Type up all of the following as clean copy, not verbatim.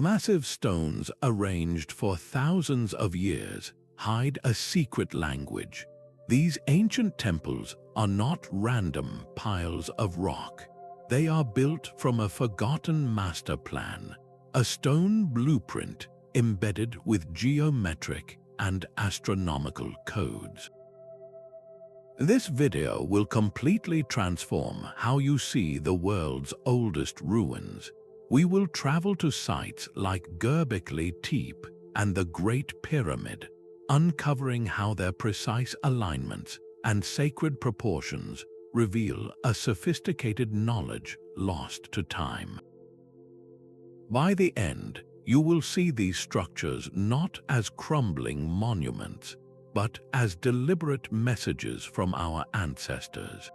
Massive stones arranged for thousands of years hide a secret language. These ancient temples are not random piles of rock. They are built from a forgotten master plan, a stone blueprint embedded with geometric and astronomical codes. This video will completely transform how you see the world's oldest ruins. We will travel to sites like Göbekli Tepe and the Great Pyramid, uncovering how their precise alignments and sacred proportions reveal a sophisticated knowledge lost to time. By the end, you will see these structures not as crumbling monuments, but as deliberate messages from our ancestors.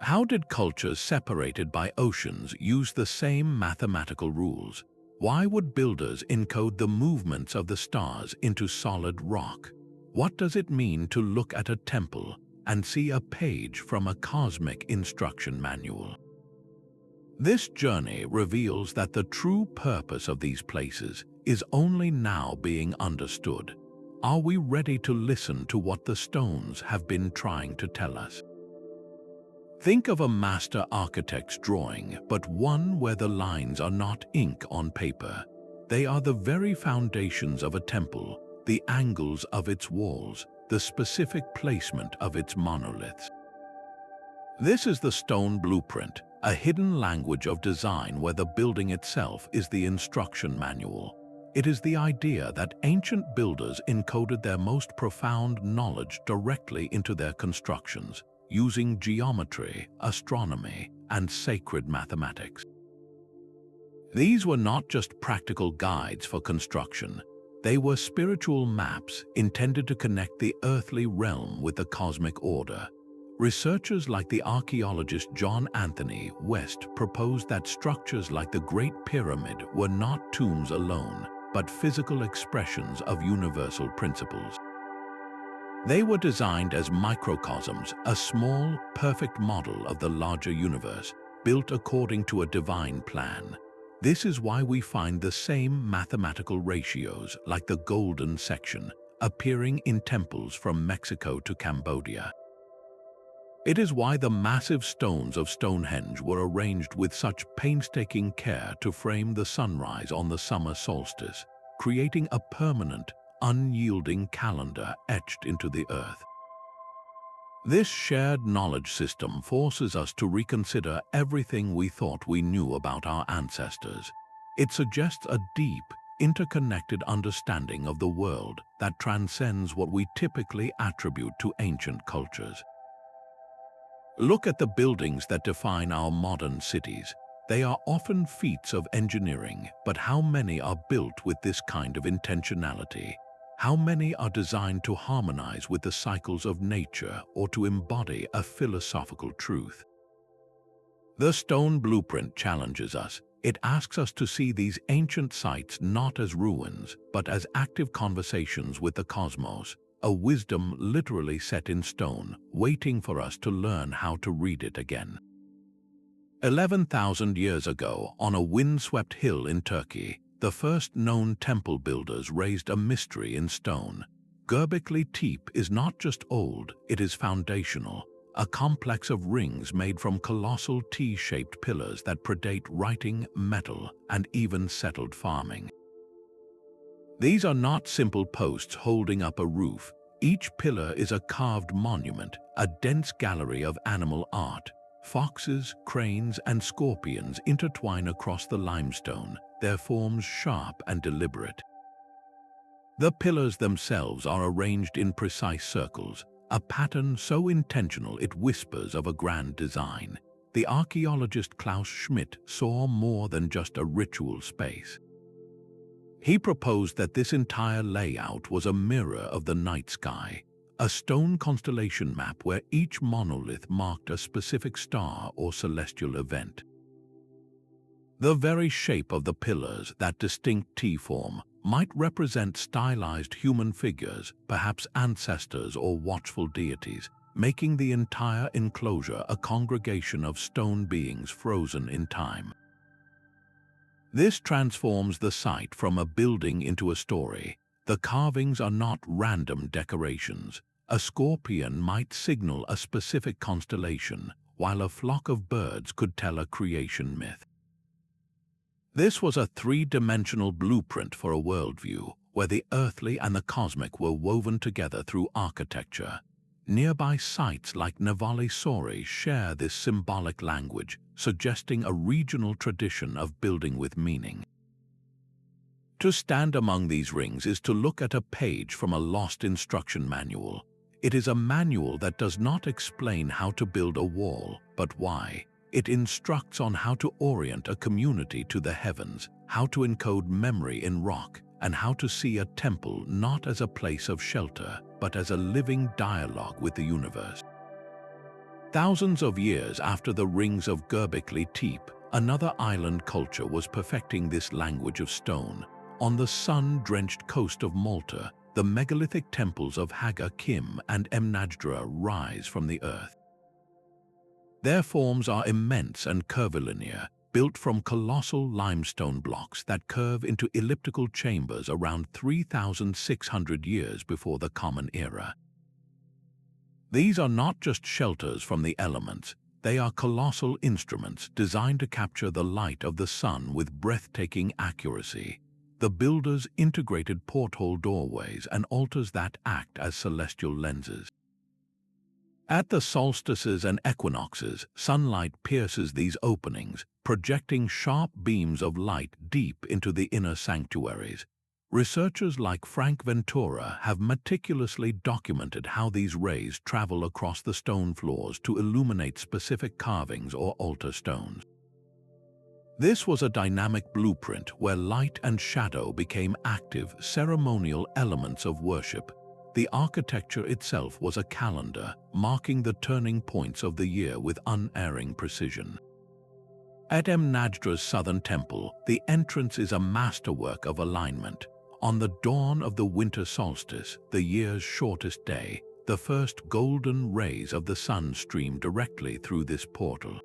How did cultures separated by oceans use the same mathematical rules? Why would builders encode the movements of the stars into solid rock? What does it mean to look at a temple and see a page from a cosmic instruction manual? This journey reveals that the true purpose of these places is only now being understood. Are we ready to listen to what the stones have been trying to tell us? Think of a master architect's drawing, but one where the lines are not ink on paper. They are the very foundations of a temple, the angles of its walls, the specific placement of its monoliths. This is the stone blueprint, a hidden language of design where the building itself is the instruction manual. It is the idea that ancient builders encoded their most profound knowledge directly into their constructions, using geometry, astronomy, and sacred mathematics. These were not just practical guides for construction. They were spiritual maps intended to connect the earthly realm with the cosmic order. Researchers like the archaeologist John Anthony West proposed that structures like the Great Pyramid were not tombs alone, but physical expressions of universal principles. They were designed as microcosms, a small, perfect model of the larger universe, built according to a divine plan. This is why we find the same mathematical ratios, like the golden section, appearing in temples from Mexico to Cambodia. It is why the massive stones of Stonehenge were arranged with such painstaking care to frame the sunrise on the summer solstice, creating a permanent, unyielding calendar etched into the earth. This shared knowledge system forces us to reconsider everything we thought we knew about our ancestors. It suggests a deep, interconnected understanding of the world that transcends what we typically attribute to ancient cultures. Look at the buildings that define our modern cities. They are often feats of engineering, but how many are built with this kind of intentionality? How many are designed to harmonize with the cycles of nature or to embody a philosophical truth? The stone blueprint challenges us. It asks us to see these ancient sites not as ruins, but as active conversations with the cosmos, a wisdom literally set in stone, waiting for us to learn how to read it again. 11,000 years ago, on a windswept hill in Turkey, the first known temple builders raised a mystery in stone. Göbekli Tepe is not just old, it is foundational, a complex of rings made from colossal T-shaped pillars that predate writing, metal, and even settled farming. These are not simple posts holding up a roof. Each pillar is a carved monument, a dense gallery of animal art. Foxes, cranes, and scorpions intertwine across the limestone, their forms sharp and deliberate. The pillars themselves are arranged in precise circles, a pattern so intentional it whispers of a grand design. The archaeologist Klaus Schmidt saw more than just a ritual space. He proposed that this entire layout was a mirror of the night sky, a stone constellation map where each monolith marked a specific star or celestial event. The very shape of the pillars, that distinct T-form, might represent stylized human figures, perhaps ancestors or watchful deities, making the entire enclosure a congregation of stone beings frozen in time. This transforms the site from a building into a story. The carvings are not random decorations. A scorpion might signal a specific constellation, while a flock of birds could tell a creation myth. This was a three-dimensional blueprint for a worldview, where the earthly and the cosmic were woven together through architecture. Nearby sites like Navali Sori share this symbolic language, suggesting a regional tradition of building with meaning. To stand among these rings is to look at a page from a lost instruction manual. It is a manual that does not explain how to build a wall, but why. It instructs on how to orient a community to the heavens, how to encode memory in rock, and how to see a temple not as a place of shelter, but as a living dialogue with the universe. Thousands of years after the rings of Göbekli Tepe, another island culture was perfecting this language of stone. On the sun-drenched coast of Malta, the megalithic temples of Haga Kim and Mnajdra rise from the earth. Their forms are immense and curvilinear, built from colossal limestone blocks that curve into elliptical chambers around 3,600 years before the Common Era. These are not just shelters from the elements, they are colossal instruments designed to capture the light of the sun with breathtaking accuracy. The builders integrated porthole doorways and altars that act as celestial lenses. At the solstices and equinoxes, sunlight pierces these openings, projecting sharp beams of light deep into the inner sanctuaries. Researchers like Frank Ventura have meticulously documented how these rays travel across the stone floors to illuminate specific carvings or altar stones. This was a dynamic blueprint where light and shadow became active, ceremonial elements of worship. The architecture itself was a calendar, marking the turning points of the year with unerring precision. At Mnajdra's southern temple, the entrance is a masterwork of alignment. On the dawn of the winter solstice, the year's shortest day, the first golden rays of the sun stream directly through this portal.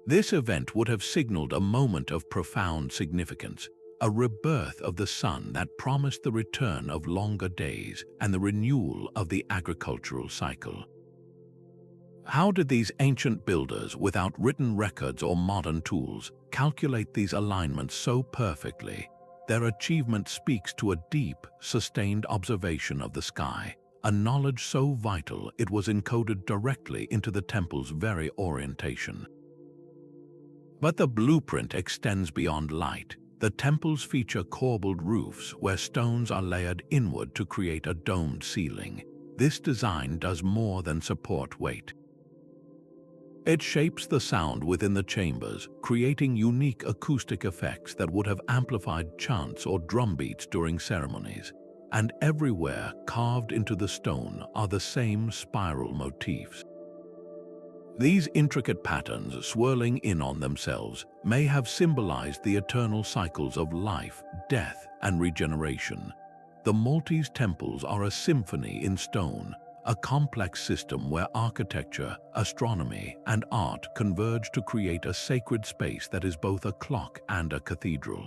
This event would have signaled a moment of profound significance, a rebirth of the sun that promised the return of longer days and the renewal of the agricultural cycle. How did these ancient builders, without written records or modern tools, calculate these alignments so perfectly? Their achievement speaks to a deep, sustained observation of the sky, a knowledge so vital it was encoded directly into the temple's very orientation. But the blueprint extends beyond light. The temples feature corbelled roofs where stones are layered inward to create a domed ceiling. This design does more than support weight. It shapes the sound within the chambers, creating unique acoustic effects that would have amplified chants or drum beats during ceremonies. And everywhere carved into the stone are the same spiral motifs. These intricate patterns, swirling in on themselves, may have symbolized the eternal cycles of life, death, and regeneration. The Maltese temples are a symphony in stone, a complex system where architecture, astronomy, and art converge to create a sacred space that is both a clock and a cathedral.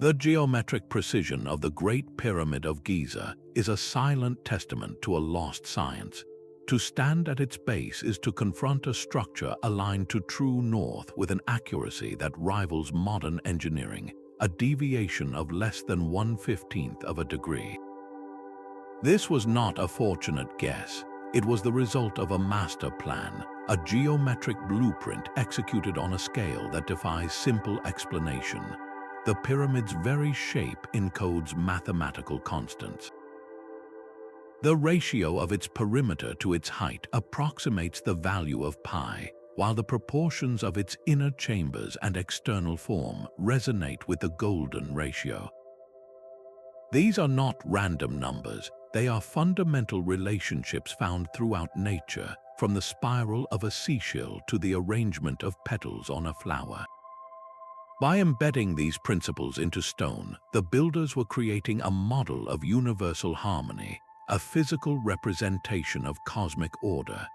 The geometric precision of the Great Pyramid of Giza is a silent testament to a lost science. To stand at its base is to confront a structure aligned to true north with an accuracy that rivals modern engineering, a deviation of less than 1/15 of a degree. This was not a fortunate guess. It was the result of a master plan, a geometric blueprint executed on a scale that defies simple explanation. The pyramid's very shape encodes mathematical constants. The ratio of its perimeter to its height approximates the value of pi, while the proportions of its inner chambers and external form resonate with the golden ratio. These are not random numbers, they are fundamental relationships found throughout nature, from the spiral of a seashell to the arrangement of petals on a flower. By embedding these principles into stone, the builders were creating a model of universal harmony, a physical representation of cosmic order.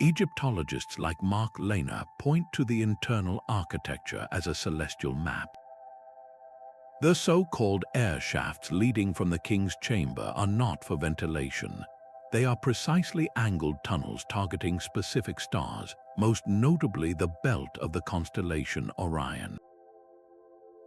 Egyptologists like Mark Lehner point to the internal architecture as a celestial map. The so-called air shafts leading from the king's chamber are not for ventilation. They are precisely angled tunnels targeting specific stars, most notably the belt of the constellation Orion.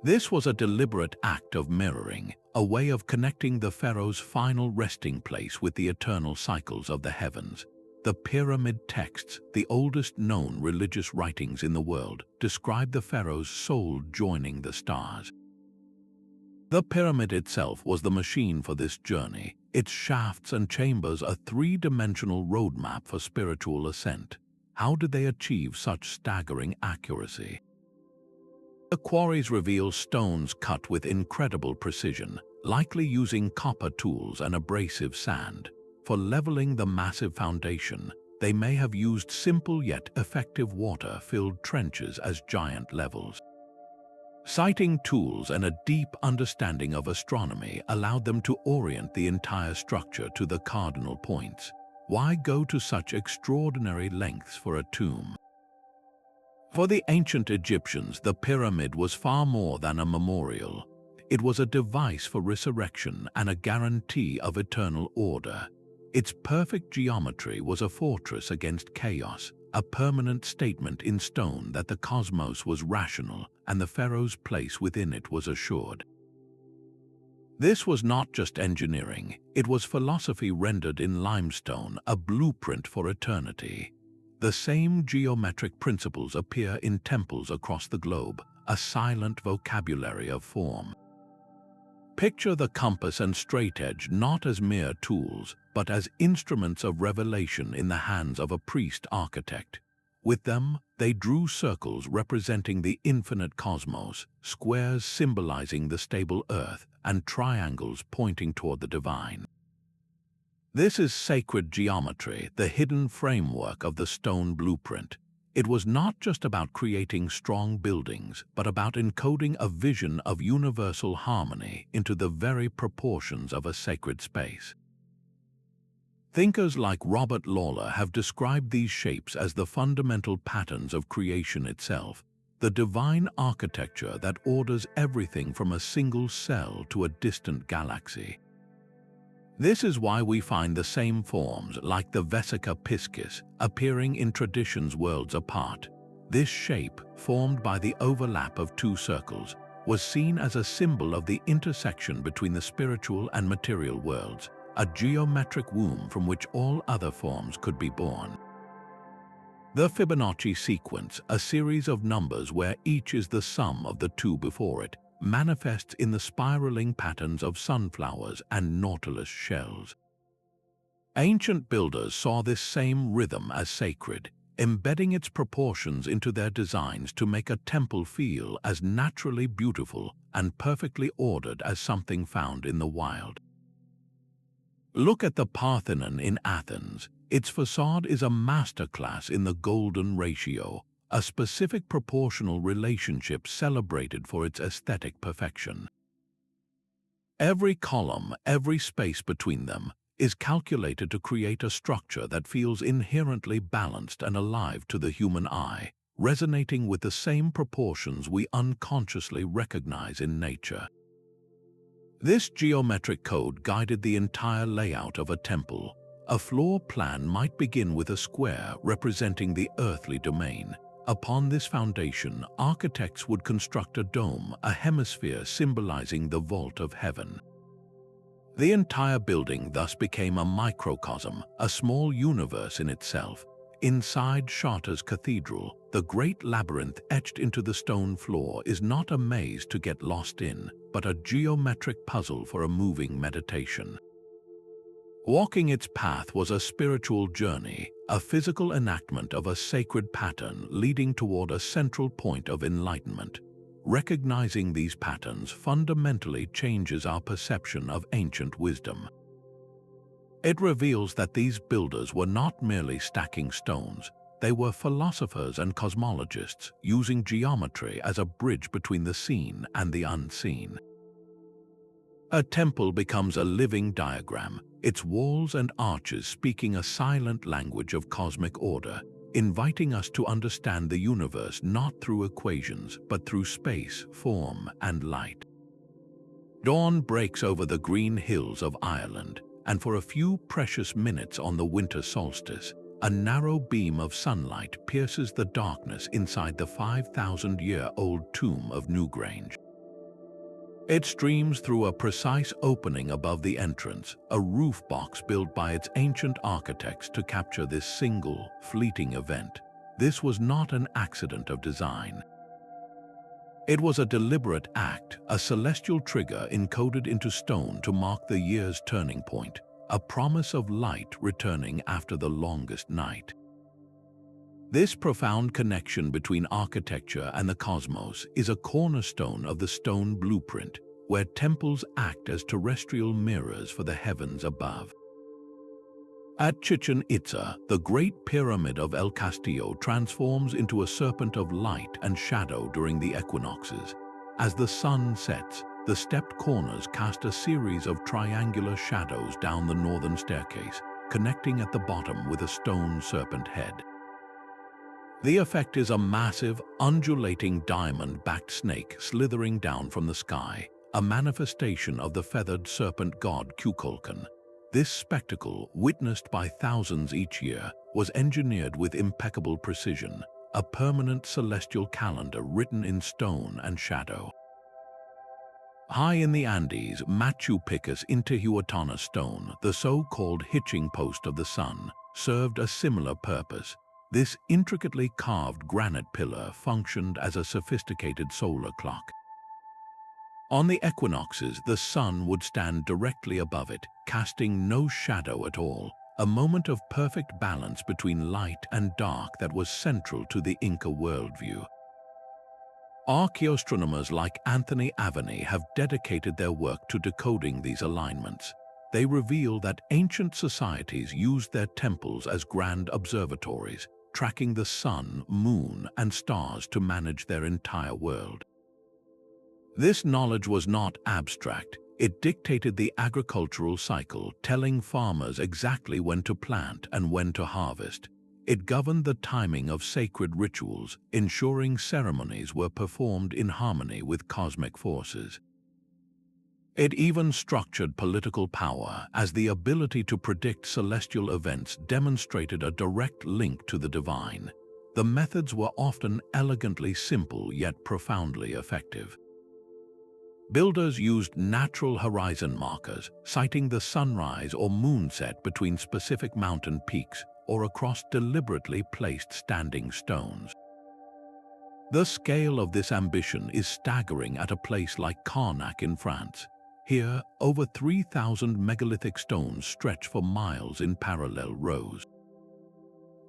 This was a deliberate act of mirroring, a way of connecting the pharaoh's final resting place with the eternal cycles of the heavens. The pyramid texts, the oldest known religious writings in the world, describe the pharaoh's soul joining the stars. The pyramid itself was the machine for this journey. Its shafts and chambers a three-dimensional roadmap for spiritual ascent. How did they achieve such staggering accuracy? The quarries reveal stones cut with incredible precision, likely using copper tools and abrasive sand. For leveling the massive foundation, they may have used simple yet effective water-filled trenches as giant levels. Citing tools and a deep understanding of astronomy allowed them to orient the entire structure to the cardinal points. Why go to such extraordinary lengths for a tomb? For the ancient Egyptians, the pyramid was far more than a memorial. It was a device for resurrection and a guarantee of eternal order. Its perfect geometry was a fortress against chaos, a permanent statement in stone that the cosmos was rational and the pharaoh's place within it was assured. This was not just engineering, it was philosophy rendered in limestone, a blueprint for eternity. The same geometric principles appear in temples across the globe, a silent vocabulary of form. Picture the compass and straightedge not as mere tools, but as instruments of revelation in the hands of a priest-architect. With them, they drew circles representing the infinite cosmos, squares symbolizing the stable earth, and triangles pointing toward the divine. This is sacred geometry, the hidden framework of the stone blueprint. It was not just about creating strong buildings, but about encoding a vision of universal harmony into the very proportions of a sacred space. Thinkers like Robert Lawler have described these shapes as the fundamental patterns of creation itself, the divine architecture that orders everything from a single cell to a distant galaxy. This is why we find the same forms, like the Vesica piscis, appearing in traditions worlds apart. This shape, formed by the overlap of two circles, was seen as a symbol of the intersection between the spiritual and material worlds, a geometric womb from which all other forms could be born. The Fibonacci sequence, a series of numbers where each is the sum of the two before it, manifests in the spiraling patterns of sunflowers and nautilus shells. Ancient builders saw this same rhythm as sacred, embedding its proportions into their designs to make a temple feel as naturally beautiful and perfectly ordered as something found in the wild. Look at the Parthenon in Athens. Its facade is a masterclass in the golden ratio, a specific proportional relationship celebrated for its aesthetic perfection. Every column, every space between them, is calculated to create a structure that feels inherently balanced and alive to the human eye, resonating with the same proportions we unconsciously recognize in nature. This geometric code guided the entire layout of a temple. A floor plan might begin with a square representing the earthly domain. Upon this foundation, architects would construct a dome, a hemisphere symbolizing the vault of heaven. The entire building thus became a microcosm, a small universe in itself. Inside Chartres Cathedral, the great labyrinth etched into the stone floor is not a maze to get lost in, but a geometric puzzle for a moving meditation. Walking its path was a spiritual journey, a physical enactment of a sacred pattern leading toward a central point of enlightenment. Recognizing these patterns fundamentally changes our perception of ancient wisdom. It reveals that these builders were not merely stacking stones, they were philosophers and cosmologists using geometry as a bridge between the seen and the unseen. A temple becomes a living diagram, its walls and arches speaking a silent language of cosmic order, inviting us to understand the universe not through equations, but through space, form, and light. Dawn breaks over the green hills of Ireland, and for a few precious minutes on the winter solstice, a narrow beam of sunlight pierces the darkness inside the 5,000-year-old tomb of Newgrange. It streams through a precise opening above the entrance, a roof box built by its ancient architects to capture this single, fleeting event. This was not an accident of design. It was a deliberate act, a celestial trigger encoded into stone to mark the year's turning point, a promise of light returning after the longest night. This profound connection between architecture and the cosmos is a cornerstone of the stone blueprint, where temples act as terrestrial mirrors for the heavens above. At Chichen Itza, the Great Pyramid of El Castillo transforms into a serpent of light and shadow during the equinoxes. As the sun sets, the stepped corners cast a series of triangular shadows down the northern staircase, connecting at the bottom with a stone serpent head. The effect is a massive, undulating diamond-backed snake slithering down from the sky, a manifestation of the feathered serpent god Cuculcan. This spectacle, witnessed by thousands each year, was engineered with impeccable precision, a permanent celestial calendar written in stone and shadow. High in the Andes, Machu Picchu's Intihuatana stone, the so-called hitching post of the sun, served a similar purpose. This intricately carved granite pillar functioned as a sophisticated solar clock. On the equinoxes, the sun would stand directly above it, casting no shadow at all, a moment of perfect balance between light and dark that was central to the Inca worldview. Archaeoastronomers like Anthony Aveni have dedicated their work to decoding these alignments. They reveal that ancient societies used their temples as grand observatories, tracking the sun, moon, and stars to manage their entire world. This knowledge was not abstract. It dictated the agricultural cycle, telling farmers exactly when to plant and when to harvest. It governed the timing of sacred rituals, ensuring ceremonies were performed in harmony with cosmic forces. It even structured political power, as the ability to predict celestial events demonstrated a direct link to the divine. The methods were often elegantly simple yet profoundly effective. Builders used natural horizon markers, citing the sunrise or moonset between specific mountain peaks or across deliberately placed standing stones. The scale of this ambition is staggering at a place like Carnac in France. Here, over 3,000 megalithic stones stretch for miles in parallel rows.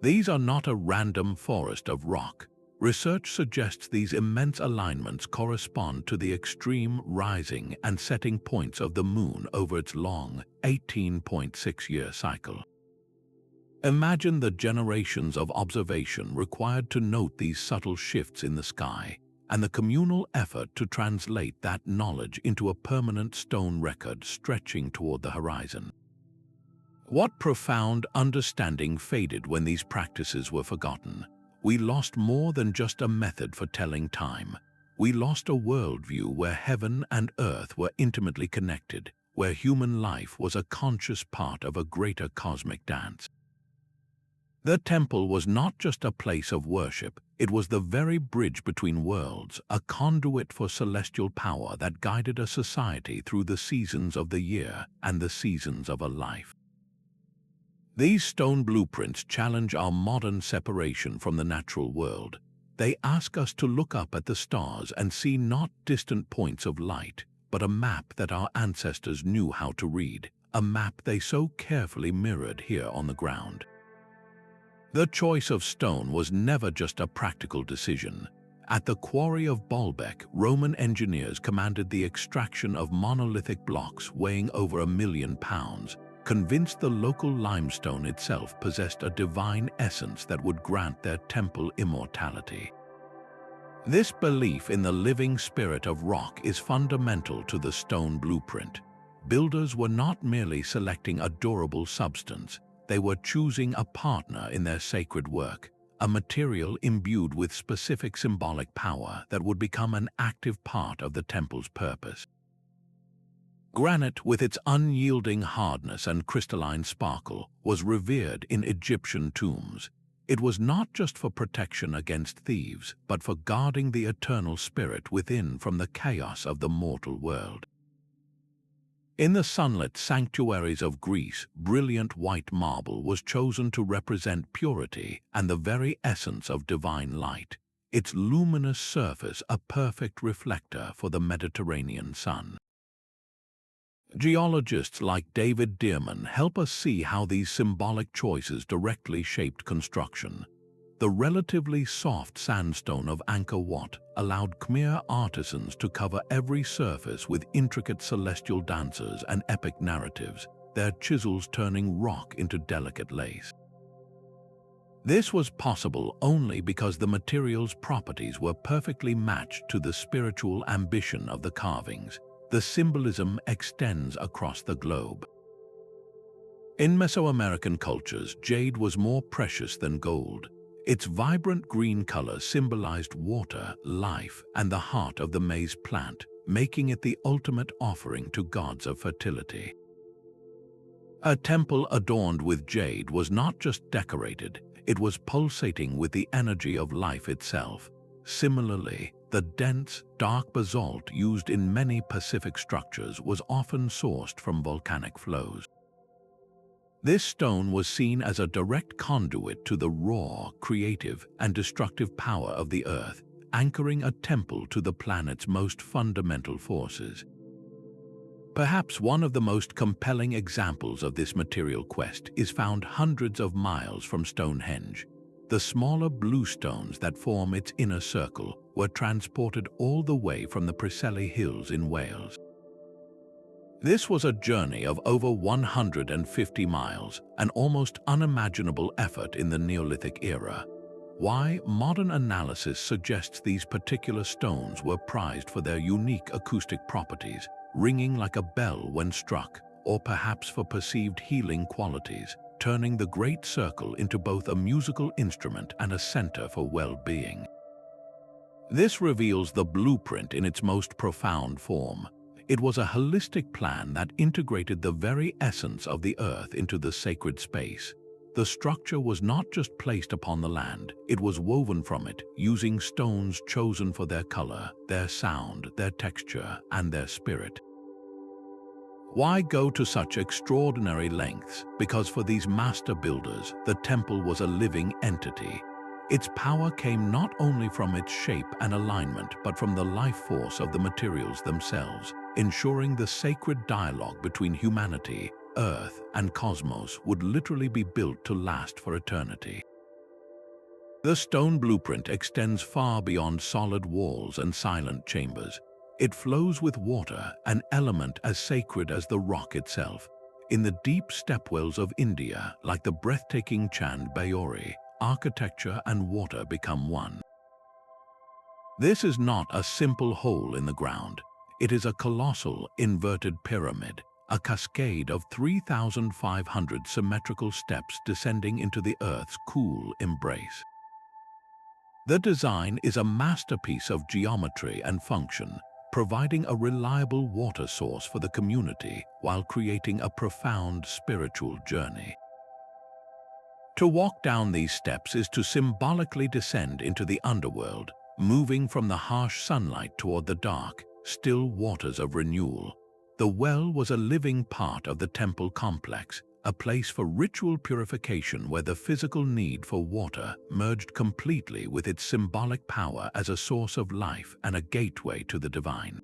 These are not a random forest of rock. Research suggests these immense alignments correspond to the extreme rising and setting points of the moon over its long, 18.6-year cycle. Imagine the generations of observation required to note these subtle shifts in the sky, and the communal effort to translate that knowledge into a permanent stone record stretching toward the horizon. What profound understanding faded when these practices were forgotten? We lost more than just a method for telling time. We lost a worldview where heaven and earth were intimately connected, where human life was a conscious part of a greater cosmic dance. The temple was not just a place of worship, it was the very bridge between worlds, a conduit for celestial power that guided a society through the seasons of the year and the seasons of a life. These stone blueprints challenge our modern separation from the natural world. They ask us to look up at the stars and see not distant points of light, but a map that our ancestors knew how to read, a map they so carefully mirrored here on the ground. The choice of stone was never just a practical decision. At the quarry of Baalbek, Roman engineers commanded the extraction of monolithic blocks weighing over 1 million pounds, convinced the local limestone itself possessed a divine essence that would grant their temple immortality. This belief in the living spirit of rock is fundamental to the stone blueprint. Builders were not merely selecting a durable substance, they were choosing a partner in their sacred work, a material imbued with specific symbolic power that would become an active part of the temple's purpose. Granite, with its unyielding hardness and crystalline sparkle, was revered in Egyptian tombs. It was not just for protection against thieves, but for guarding the eternal spirit within from the chaos of the mortal world. In the sunlit sanctuaries of Greece, brilliant white marble was chosen to represent purity and the very essence of divine light, its luminous surface a perfect reflector for the Mediterranean sun. Geologists like David Dearman help us see how these symbolic choices directly shaped construction. The relatively soft sandstone of Angkor Wat allowed Khmer artisans to cover every surface with intricate celestial dances and epic narratives, their chisels turning rock into delicate lace. This was possible only because the material's properties were perfectly matched to the spiritual ambition of the carvings. The symbolism extends across the globe. In Mesoamerican cultures, jade was more precious than gold. Its vibrant green color symbolized water, life, and the heart of the maize plant, making it the ultimate offering to gods of fertility. A temple adorned with jade was not just decorated, it was pulsating with the energy of life itself. Similarly, the dense, dark basalt used in many Pacific structures was often sourced from volcanic flows. This stone was seen as a direct conduit to the raw, creative, and destructive power of the earth, anchoring a temple to the planet's most fundamental forces. Perhaps one of the most compelling examples of this material quest is found hundreds of miles from Stonehenge. The smaller blue stones that form its inner circle were transported all the way from the Preseli Hills in Wales. This was a journey of over 150 miles, an almost unimaginable effort in the Neolithic era. Why? Modern analysis suggests these particular stones were prized for their unique acoustic properties, ringing like a bell when struck, or perhaps for perceived healing qualities, turning the Great Circle into both a musical instrument and a center for well-being. This reveals the blueprint in its most profound form. It was a holistic plan that integrated the very essence of the earth into the sacred space. The structure was not just placed upon the land, it was woven from it, using stones chosen for their color, their sound, their texture, and their spirit. Why go to such extraordinary lengths? Because for these master builders, the temple was a living entity. Its power came not only from its shape and alignment, but from the life force of the materials themselves, ensuring the sacred dialogue between humanity, earth, and cosmos would literally be built to last for eternity. The stone blueprint extends far beyond solid walls and silent chambers. It flows with water, an element as sacred as the rock itself. In the deep stepwells of India, like the breathtaking Chand Bayori, architecture and water become one. This is not a simple hole in the ground. It is a colossal, inverted pyramid, a cascade of 3,500 symmetrical steps descending into the Earth's cool embrace. The design is a masterpiece of geometry and function, providing a reliable water source for the community while creating a profound spiritual journey. To walk down these steps is to symbolically descend into the underworld, moving from the harsh sunlight toward the dark, still waters of renewal. The well was a living part of the temple complex, a place for ritual purification where the physical need for water merged completely with its symbolic power as a source of life and a gateway to the divine.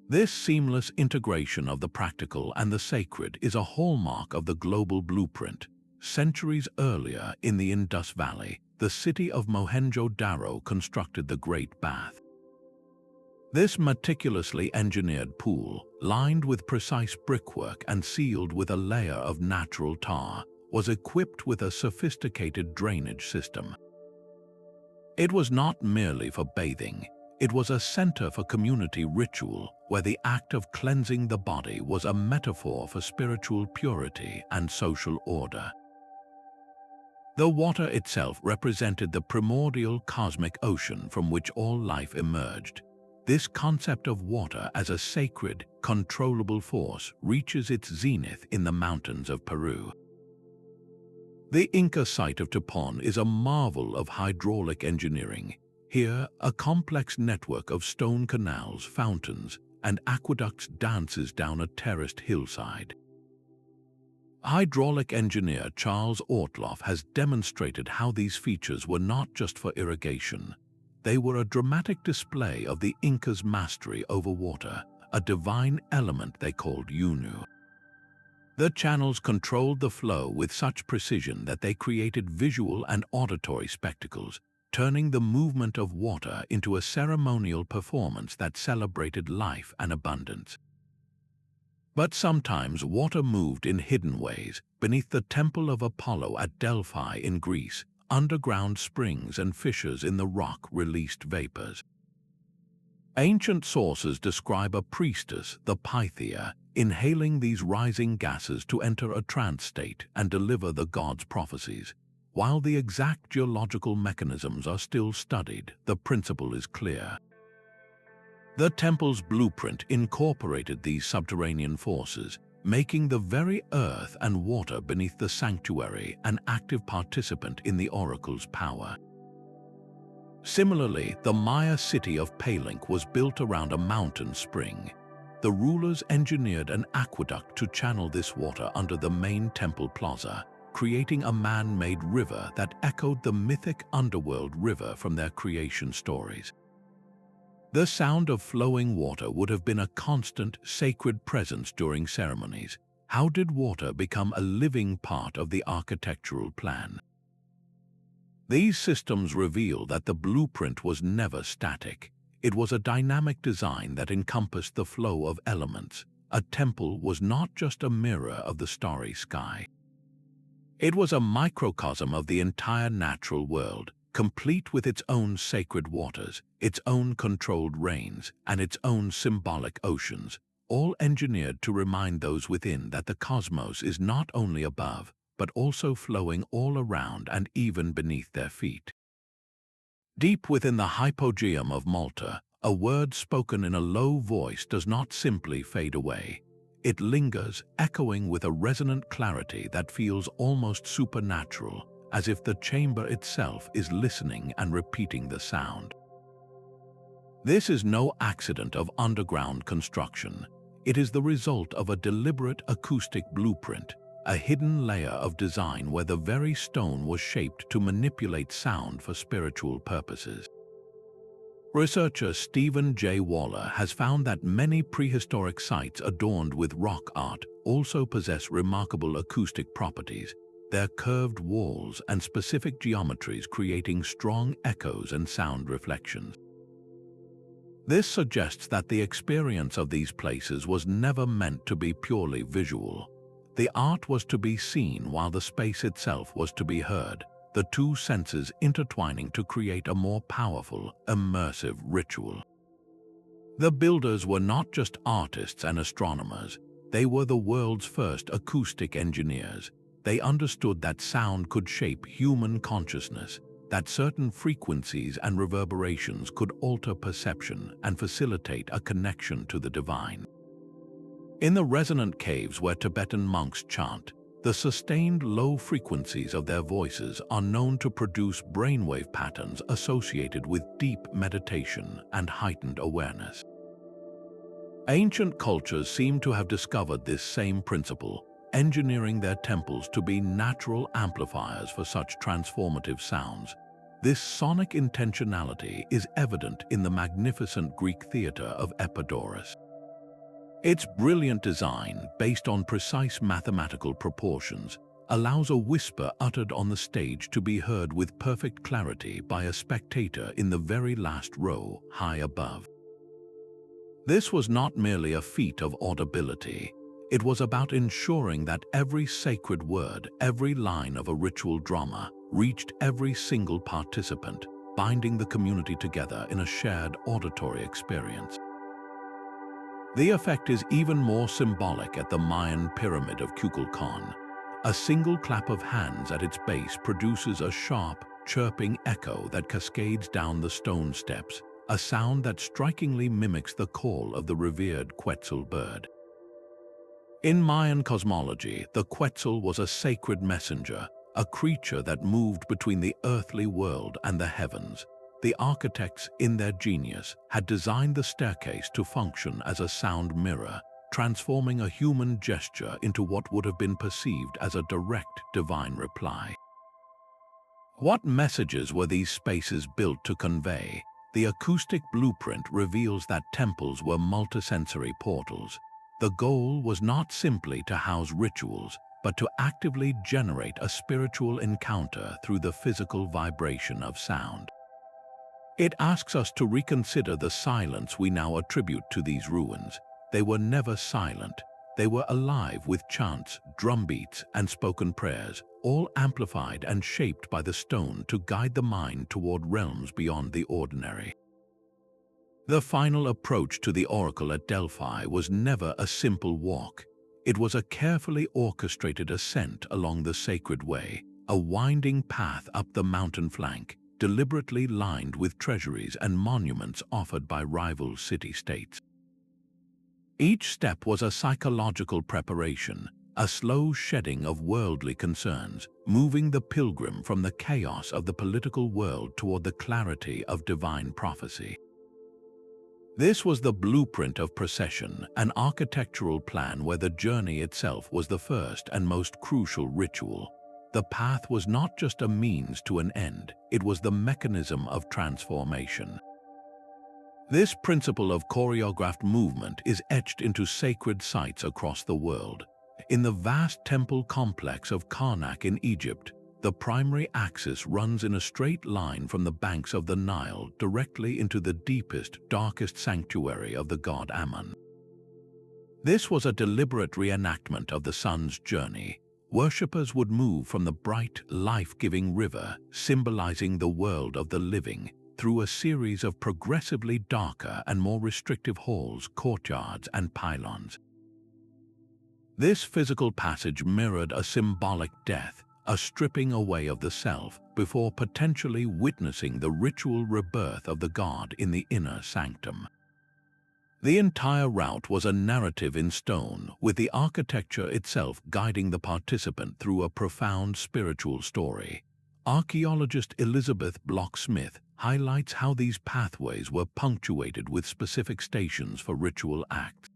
This seamless integration of the practical and the sacred is a hallmark of the global blueprint. Centuries earlier, in the Indus Valley, the city of Mohenjo-Daro constructed the Great Bath. This meticulously engineered pool, lined with precise brickwork and sealed with a layer of natural tar, was equipped with a sophisticated drainage system. It was not merely for bathing. It was a center for community ritual, where the act of cleansing the body was a metaphor for spiritual purity and social order. The water itself represented the primordial cosmic ocean from which all life emerged. This concept of water as a sacred, controllable force reaches its zenith in the mountains of Peru. The Inca site of Chichen is a marvel of hydraulic engineering. Here, a complex network of stone canals, fountains, and aqueducts dances down a terraced hillside. Hydraulic engineer Charles Ortloff has demonstrated how these features were not just for irrigation. They were a dramatic display of the Incas' mastery over water, a divine element they called Yunu. The channels controlled the flow with such precision that they created visual and auditory spectacles, turning the movement of water into a ceremonial performance that celebrated life and abundance. But sometimes water moved in hidden ways. Beneath the Temple of Apollo at Delphi in Greece, underground springs and fissures in the rock released vapors. Ancient sources describe a priestess, the Pythia, inhaling these rising gases to enter a trance state and deliver the gods' prophecies. While the exact geological mechanisms are still studied, the principle is clear. The temple's blueprint incorporated these subterranean forces, making the very earth and water beneath the sanctuary an active participant in the oracle's power. Similarly, the Maya city of Palenque was built around a mountain spring. The rulers engineered an aqueduct to channel this water under the main temple plaza, creating a man-made river that echoed the mythic underworld river from their creation stories. The sound of flowing water would have been a constant, sacred presence during ceremonies. How did water become a living part of the architectural plan? These systems reveal that the blueprint was never static. It was a dynamic design that encompassed the flow of elements. A temple was not just a mirror of the starry sky. It was a microcosm of the entire natural world, complete with its own sacred waters, its own controlled rains, and its own symbolic oceans, all engineered to remind those within that the cosmos is not only above, but also flowing all around and even beneath their feet. Deep within the hypogeum of Malta, a word spoken in a low voice does not simply fade away. It lingers, echoing with a resonant clarity that feels almost supernatural, as if the chamber itself is listening and repeating the sound. This is no accident of underground construction. It is the result of a deliberate acoustic blueprint, a hidden layer of design where the very stone was shaped to manipulate sound for spiritual purposes. Researcher Stephen J. Waller has found that many prehistoric sites adorned with rock art also possess remarkable acoustic properties, their curved walls and specific geometries creating strong echoes and sound reflections. This suggests that the experience of these places was never meant to be purely visual. The art was to be seen while the space itself was to be heard, the two senses intertwining to create a more powerful, immersive ritual. The builders were not just artists and astronomers, they were the world's first acoustic engineers. They understood that sound could shape human consciousness, that certain frequencies and reverberations could alter perception and facilitate a connection to the divine. In the resonant caves where Tibetan monks chant, the sustained low frequencies of their voices are known to produce brainwave patterns associated with deep meditation and heightened awareness. Ancient cultures seem to have discovered this same principle, engineering their temples to be natural amplifiers for such transformative sounds. This sonic intentionality is evident in the magnificent Greek theater of Epidaurus. Its brilliant design, based on precise mathematical proportions, allows a whisper uttered on the stage to be heard with perfect clarity by a spectator in the very last row, high above. This was not merely a feat of audibility. It was about ensuring that every sacred word, every line of a ritual drama, reached every single participant, binding the community together in a shared auditory experience. The effect is even more symbolic at the Mayan pyramid of Kukulkan. A single clap of hands at its base produces a sharp, chirping echo that cascades down the stone steps, a sound that strikingly mimics the call of the revered Quetzal bird. In Mayan cosmology, the Quetzal was a sacred messenger, a creature that moved between the earthly world and the heavens. The architects, in their genius, had designed the staircase to function as a sound mirror, transforming a human gesture into what would have been perceived as a direct divine reply. What messages were these spaces built to convey? The Acoustic Blueprint reveals that temples were multisensory portals. The goal was not simply to house rituals, but to actively generate a spiritual encounter through the physical vibration of sound. It asks us to reconsider the silence we now attribute to these ruins. They were never silent. They were alive with chants, drumbeats, and spoken prayers, all amplified and shaped by the stone to guide the mind toward realms beyond the ordinary. The final approach to the oracle at Delphi was never a simple walk. It was a carefully orchestrated ascent along the sacred way, a winding path up the mountain flank, deliberately lined with treasuries and monuments offered by rival city-states. Each step was a psychological preparation, a slow shedding of worldly concerns, moving the pilgrim from the chaos of the political world toward the clarity of divine prophecy. This was the blueprint of procession, an architectural plan where the journey itself was the first and most crucial ritual. The path was not just a means to an end, it was the mechanism of transformation. This principle of choreographed movement is etched into sacred sites across the world. In the vast temple complex of Karnak in Egypt, the primary axis runs in a straight line from the banks of the Nile directly into the deepest, darkest sanctuary of the god Ammon. This was a deliberate reenactment of the sun's journey. Worshippers would move from the bright, life-giving river, symbolizing the world of the living, through a series of progressively darker and more restrictive halls, courtyards, and pylons. This physical passage mirrored a symbolic death, a stripping away of the self, before potentially witnessing the ritual rebirth of the god in the inner sanctum. The entire route was a narrative in stone, with the architecture itself guiding the participant through a profound spiritual story. Archaeologist Elizabeth Block-Smith highlights how these pathways were punctuated with specific stations for ritual acts.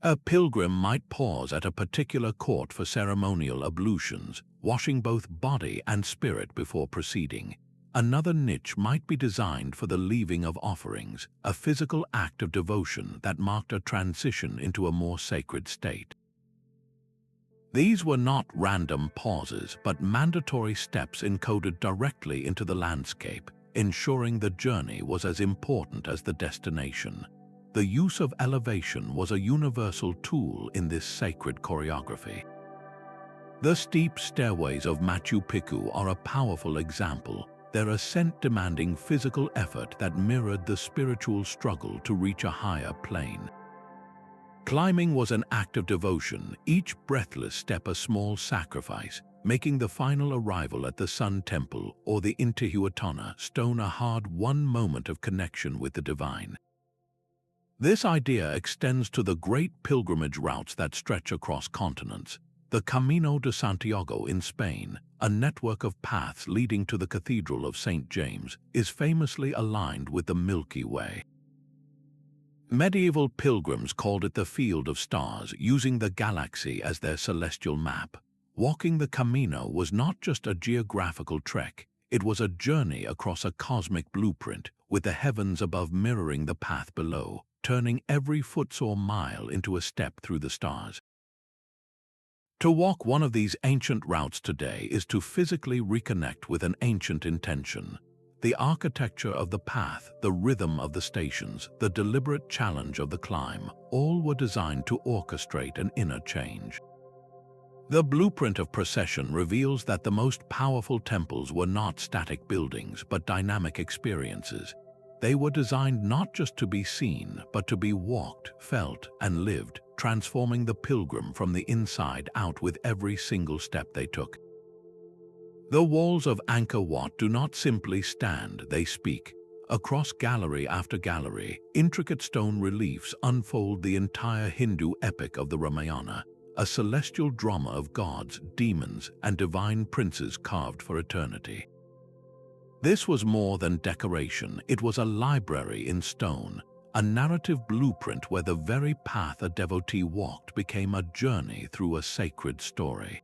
A pilgrim might pause at a particular court for ceremonial ablutions, washing both body and spirit before proceeding. Another niche might be designed for the leaving of offerings, a physical act of devotion that marked a transition into a more sacred state. These were not random pauses, but mandatory steps encoded directly into the landscape, ensuring the journey was as important as the destination. The use of elevation was a universal tool in this sacred choreography. The steep stairways of Machu Picchu are a powerful example, their ascent demanding physical effort that mirrored the spiritual struggle to reach a higher plane. Climbing was an act of devotion, each breathless step a small sacrifice, making the final arrival at the Sun Temple or the Intihuatana stone a hard-won moment of connection with the divine. This idea extends to the great pilgrimage routes that stretch across continents. The Camino de Santiago in Spain, a network of paths leading to the Cathedral of St. James, is famously aligned with the Milky Way. Medieval pilgrims called it the Field of Stars, using the galaxy as their celestial map. Walking the Camino was not just a geographical trek, it was a journey across a cosmic blueprint, with the heavens above mirroring the path below, turning every foot or mile into a step through the stars. To walk one of these ancient routes today is to physically reconnect with an ancient intention. The architecture of the path, the rhythm of the stations, the deliberate challenge of the climb, all were designed to orchestrate an inner change. The blueprint of procession reveals that the most powerful temples were not static buildings but dynamic experiences. They were designed not just to be seen, but to be walked, felt, and lived, transforming the pilgrim from the inside out with every single step they took. The walls of Angkor Wat do not simply stand, they speak. Across gallery after gallery, intricate stone reliefs unfold the entire Hindu epic of the Ramayana, a celestial drama of gods, demons, and divine princes carved for eternity. This was more than decoration, it was a library in stone, a narrative blueprint where the very path a devotee walked became a journey through a sacred story.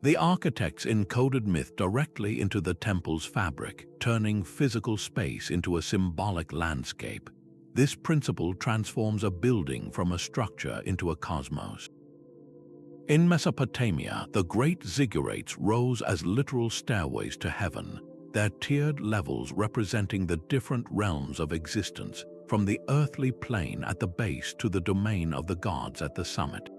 The architects encoded myth directly into the temple's fabric, turning physical space into a symbolic landscape. This principle transforms a building from a structure into a cosmos. In Mesopotamia, the great ziggurats rose as literal stairways to heaven, their tiered levels representing the different realms of existence, from the earthly plane at the base to the domain of the gods at the summit.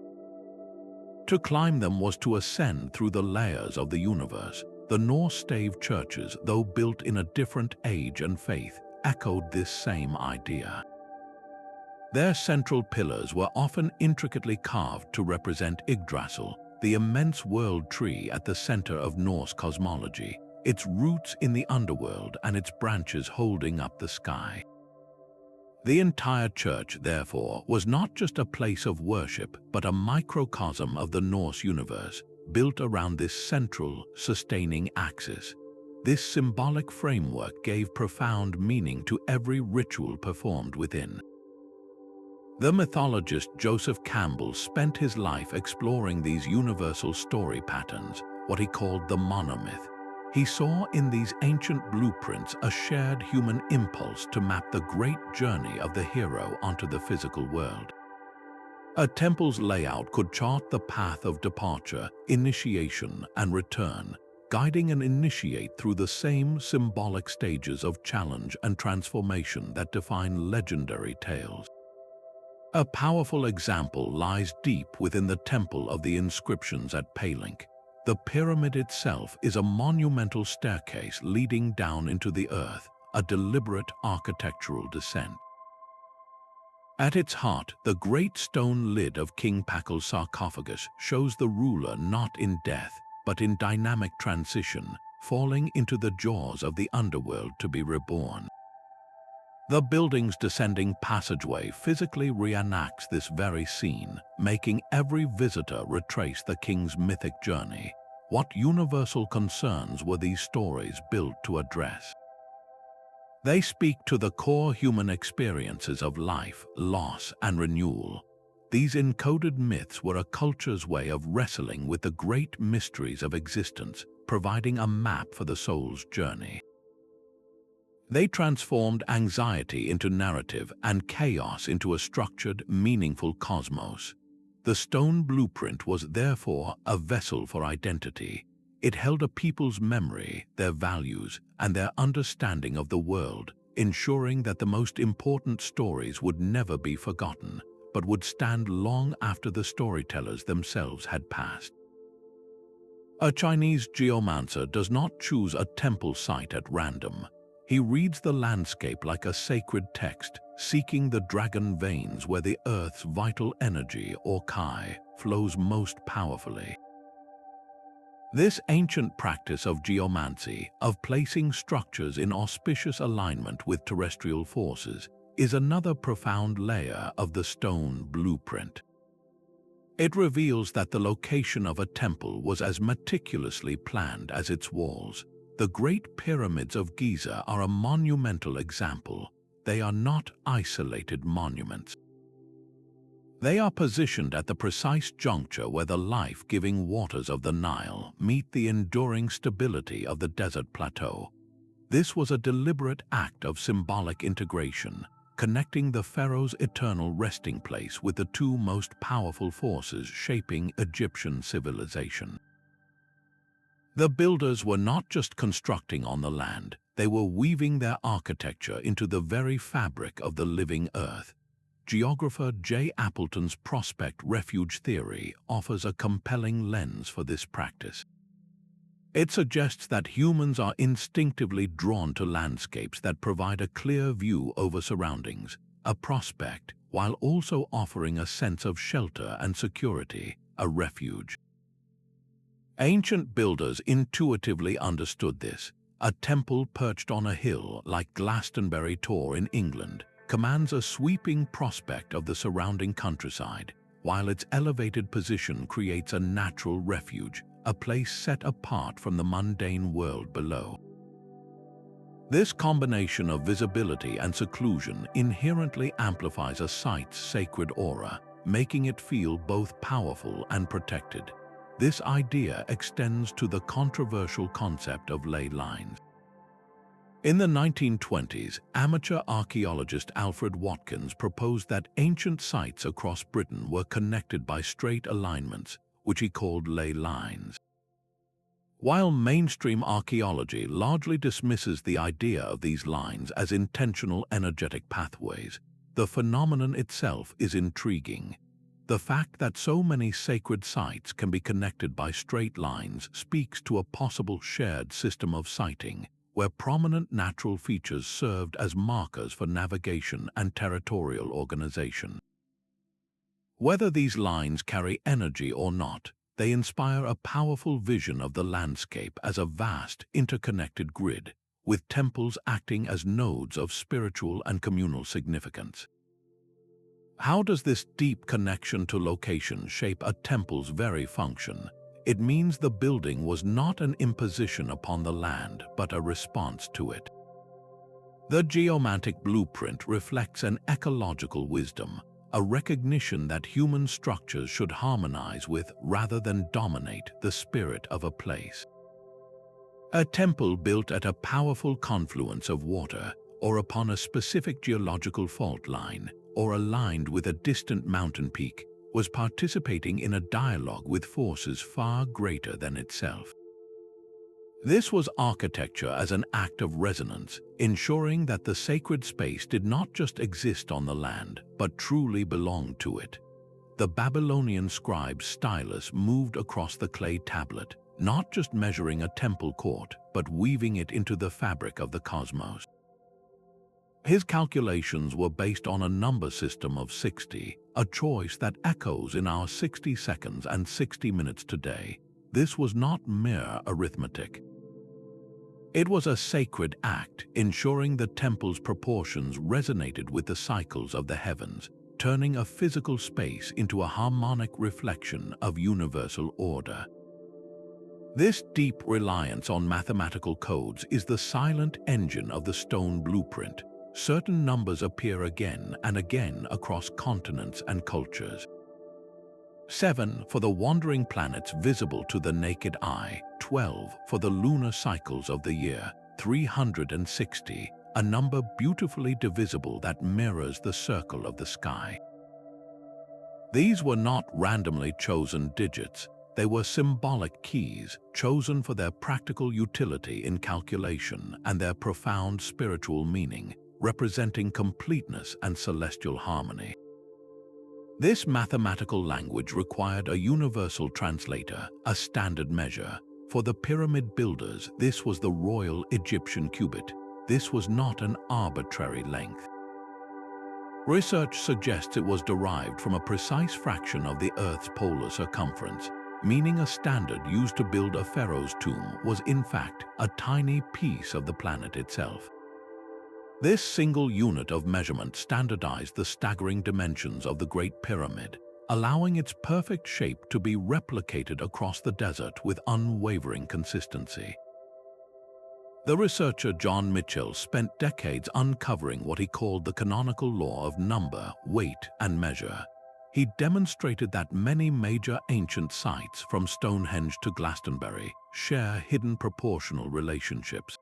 To climb them was to ascend through the layers of the universe. The Norse stave churches, though built in a different age and faith, echoed this same idea. Their central pillars were often intricately carved to represent Yggdrasil, the immense world tree at the center of Norse cosmology, its roots in the underworld and its branches holding up the sky. The entire church, therefore, was not just a place of worship, but a microcosm of the Norse universe, built around this central, sustaining axis. This symbolic framework gave profound meaning to every ritual performed within. The mythologist Joseph Campbell spent his life exploring these universal story patterns, what he called the monomyth. He saw in these ancient blueprints a shared human impulse to map the great journey of the hero onto the physical world. A temple's layout could chart the path of departure, initiation, and return, guiding an initiate through the same symbolic stages of challenge and transformation that define legendary tales. A powerful example lies deep within the Temple of the Inscriptions at Palenque. The pyramid itself is a monumental staircase leading down into the earth, a deliberate architectural descent. At its heart, the great stone lid of King Pakul's sarcophagus shows the ruler not in death, but in dynamic transition, falling into the jaws of the underworld to be reborn. The building's descending passageway physically reenacts this very scene, making every visitor retrace the king's mythic journey. What universal concerns were these stories built to address? They speak to the core human experiences of life, loss, and renewal. These encoded myths were a culture's way of wrestling with the great mysteries of existence, providing a map for the soul's journey. They transformed anxiety into narrative and chaos into a structured, meaningful cosmos. The stone blueprint was therefore a vessel for identity. It held a people's memory, their values, and their understanding of the world, ensuring that the most important stories would never be forgotten, but would stand long after the storytellers themselves had passed. A Chinese geomancer does not choose a temple site at random. He reads the landscape like a sacred text, seeking the dragon veins where the earth's vital energy, or Kai, flows most powerfully. This ancient practice of geomancy, of placing structures in auspicious alignment with terrestrial forces, is another profound layer of the stone blueprint. It reveals that the location of a temple was as meticulously planned as its walls. The Great Pyramids of Giza are a monumental example. They are not isolated monuments. They are positioned at the precise juncture where the life-giving waters of the Nile meet the enduring stability of the desert plateau. This was a deliberate act of symbolic integration, connecting the pharaoh's eternal resting place with the two most powerful forces shaping Egyptian civilization. The builders were not just constructing on the land, they were weaving their architecture into the very fabric of the living earth. geographer J. Appleton's prospect refuge theory offers a compelling lens for this practice. It suggests that humans are instinctively drawn to landscapes that provide a clear view over surroundings, a prospect, while also offering a sense of shelter and security, a refuge. Ancient builders intuitively understood this. A temple perched on a hill like Glastonbury Tor in England commands a sweeping prospect of the surrounding countryside, while its elevated position creates a natural refuge, a place set apart from the mundane world below. This combination of visibility and seclusion inherently amplifies a site's sacred aura, making it feel both powerful and protected. This idea extends to the controversial concept of ley lines. In the 1920s, amateur archaeologist Alfred Watkins proposed that ancient sites across Britain were connected by straight alignments, which he called ley lines. While mainstream archaeology largely dismisses the idea of these lines as intentional energetic pathways, the phenomenon itself is intriguing. The fact that so many sacred sites can be connected by straight lines speaks to a possible shared system of siting, where prominent natural features served as markers for navigation and territorial organization. Whether these lines carry energy or not, they inspire a powerful vision of the landscape as a vast, interconnected grid, with temples acting as nodes of spiritual and communal significance. How does this deep connection to location shape a temple's very function? It means the building was not an imposition upon the land, but a response to it. The geomantic blueprint reflects an ecological wisdom, a recognition that human structures should harmonize with, rather than dominate, the spirit of a place. A temple built at a powerful confluence of water, or upon a specific geological fault line, or aligned with a distant mountain peak, was participating in a dialogue with forces far greater than itself. This was architecture as an act of resonance, ensuring that the sacred space did not just exist on the land, but truly belonged to it. The Babylonian scribe's stylus moved across the clay tablet, not just measuring a temple court, but weaving it into the fabric of the cosmos. His calculations were based on a number system of 60, a choice that echoes in our 60 seconds and 60 minutes today. This was not mere arithmetic. It was a sacred act, ensuring the temple's proportions resonated with the cycles of the heavens, turning a physical space into a harmonic reflection of universal order. This deep reliance on mathematical codes is the silent engine of the stone blueprint. Certain numbers appear again and again across continents and cultures. 7 for the wandering planets visible to the naked eye, 12 for the lunar cycles of the year, 360, a number beautifully divisible that mirrors the circle of the sky. These were not randomly chosen digits. They were symbolic keys, chosen for their practical utility in calculation and their profound spiritual meaning, representing completeness and celestial harmony. This mathematical language required a universal translator, a standard measure. For the pyramid builders, this was the royal Egyptian cubit. This was not an arbitrary length. Research suggests it was derived from a precise fraction of the Earth's polar circumference, meaning a standard used to build a pharaoh's tomb was in fact a tiny piece of the planet itself. This single unit of measurement standardized the staggering dimensions of the Great Pyramid, allowing its perfect shape to be replicated across the desert with unwavering consistency. The researcher John Mitchell spent decades uncovering what he called the canonical law of number, weight, and measure. He demonstrated that many major ancient sites, from Stonehenge to Glastonbury, share hidden proportional relationships.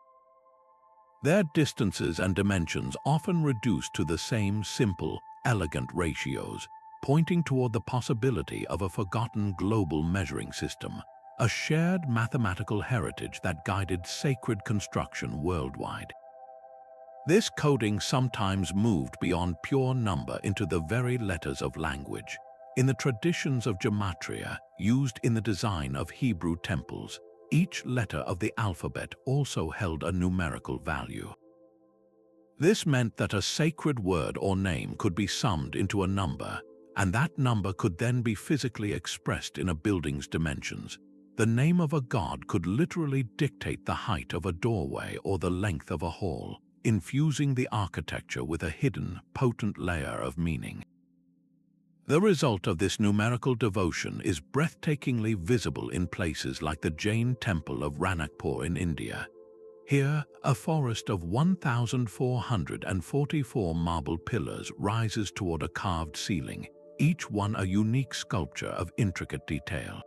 Their distances and dimensions often reduce to the same simple, elegant ratios, pointing toward the possibility of a forgotten global measuring system, a shared mathematical heritage that guided sacred construction worldwide. This coding sometimes moved beyond pure number into the very letters of language. In the traditions of gematria used in the design of Hebrew temples, each letter of the alphabet also held a numerical value. This meant that a sacred word or name could be summed into a number, and that number could then be physically expressed in a building's dimensions. The name of a god could literally dictate the height of a doorway or the length of a hall, infusing the architecture with a hidden, potent layer of meaning. The result of this numerical devotion is breathtakingly visible in places like the Jain temple of Ranakpur in India. Here, a forest of 1,444 marble pillars rises toward a carved ceiling, each one a unique sculpture of intricate detail.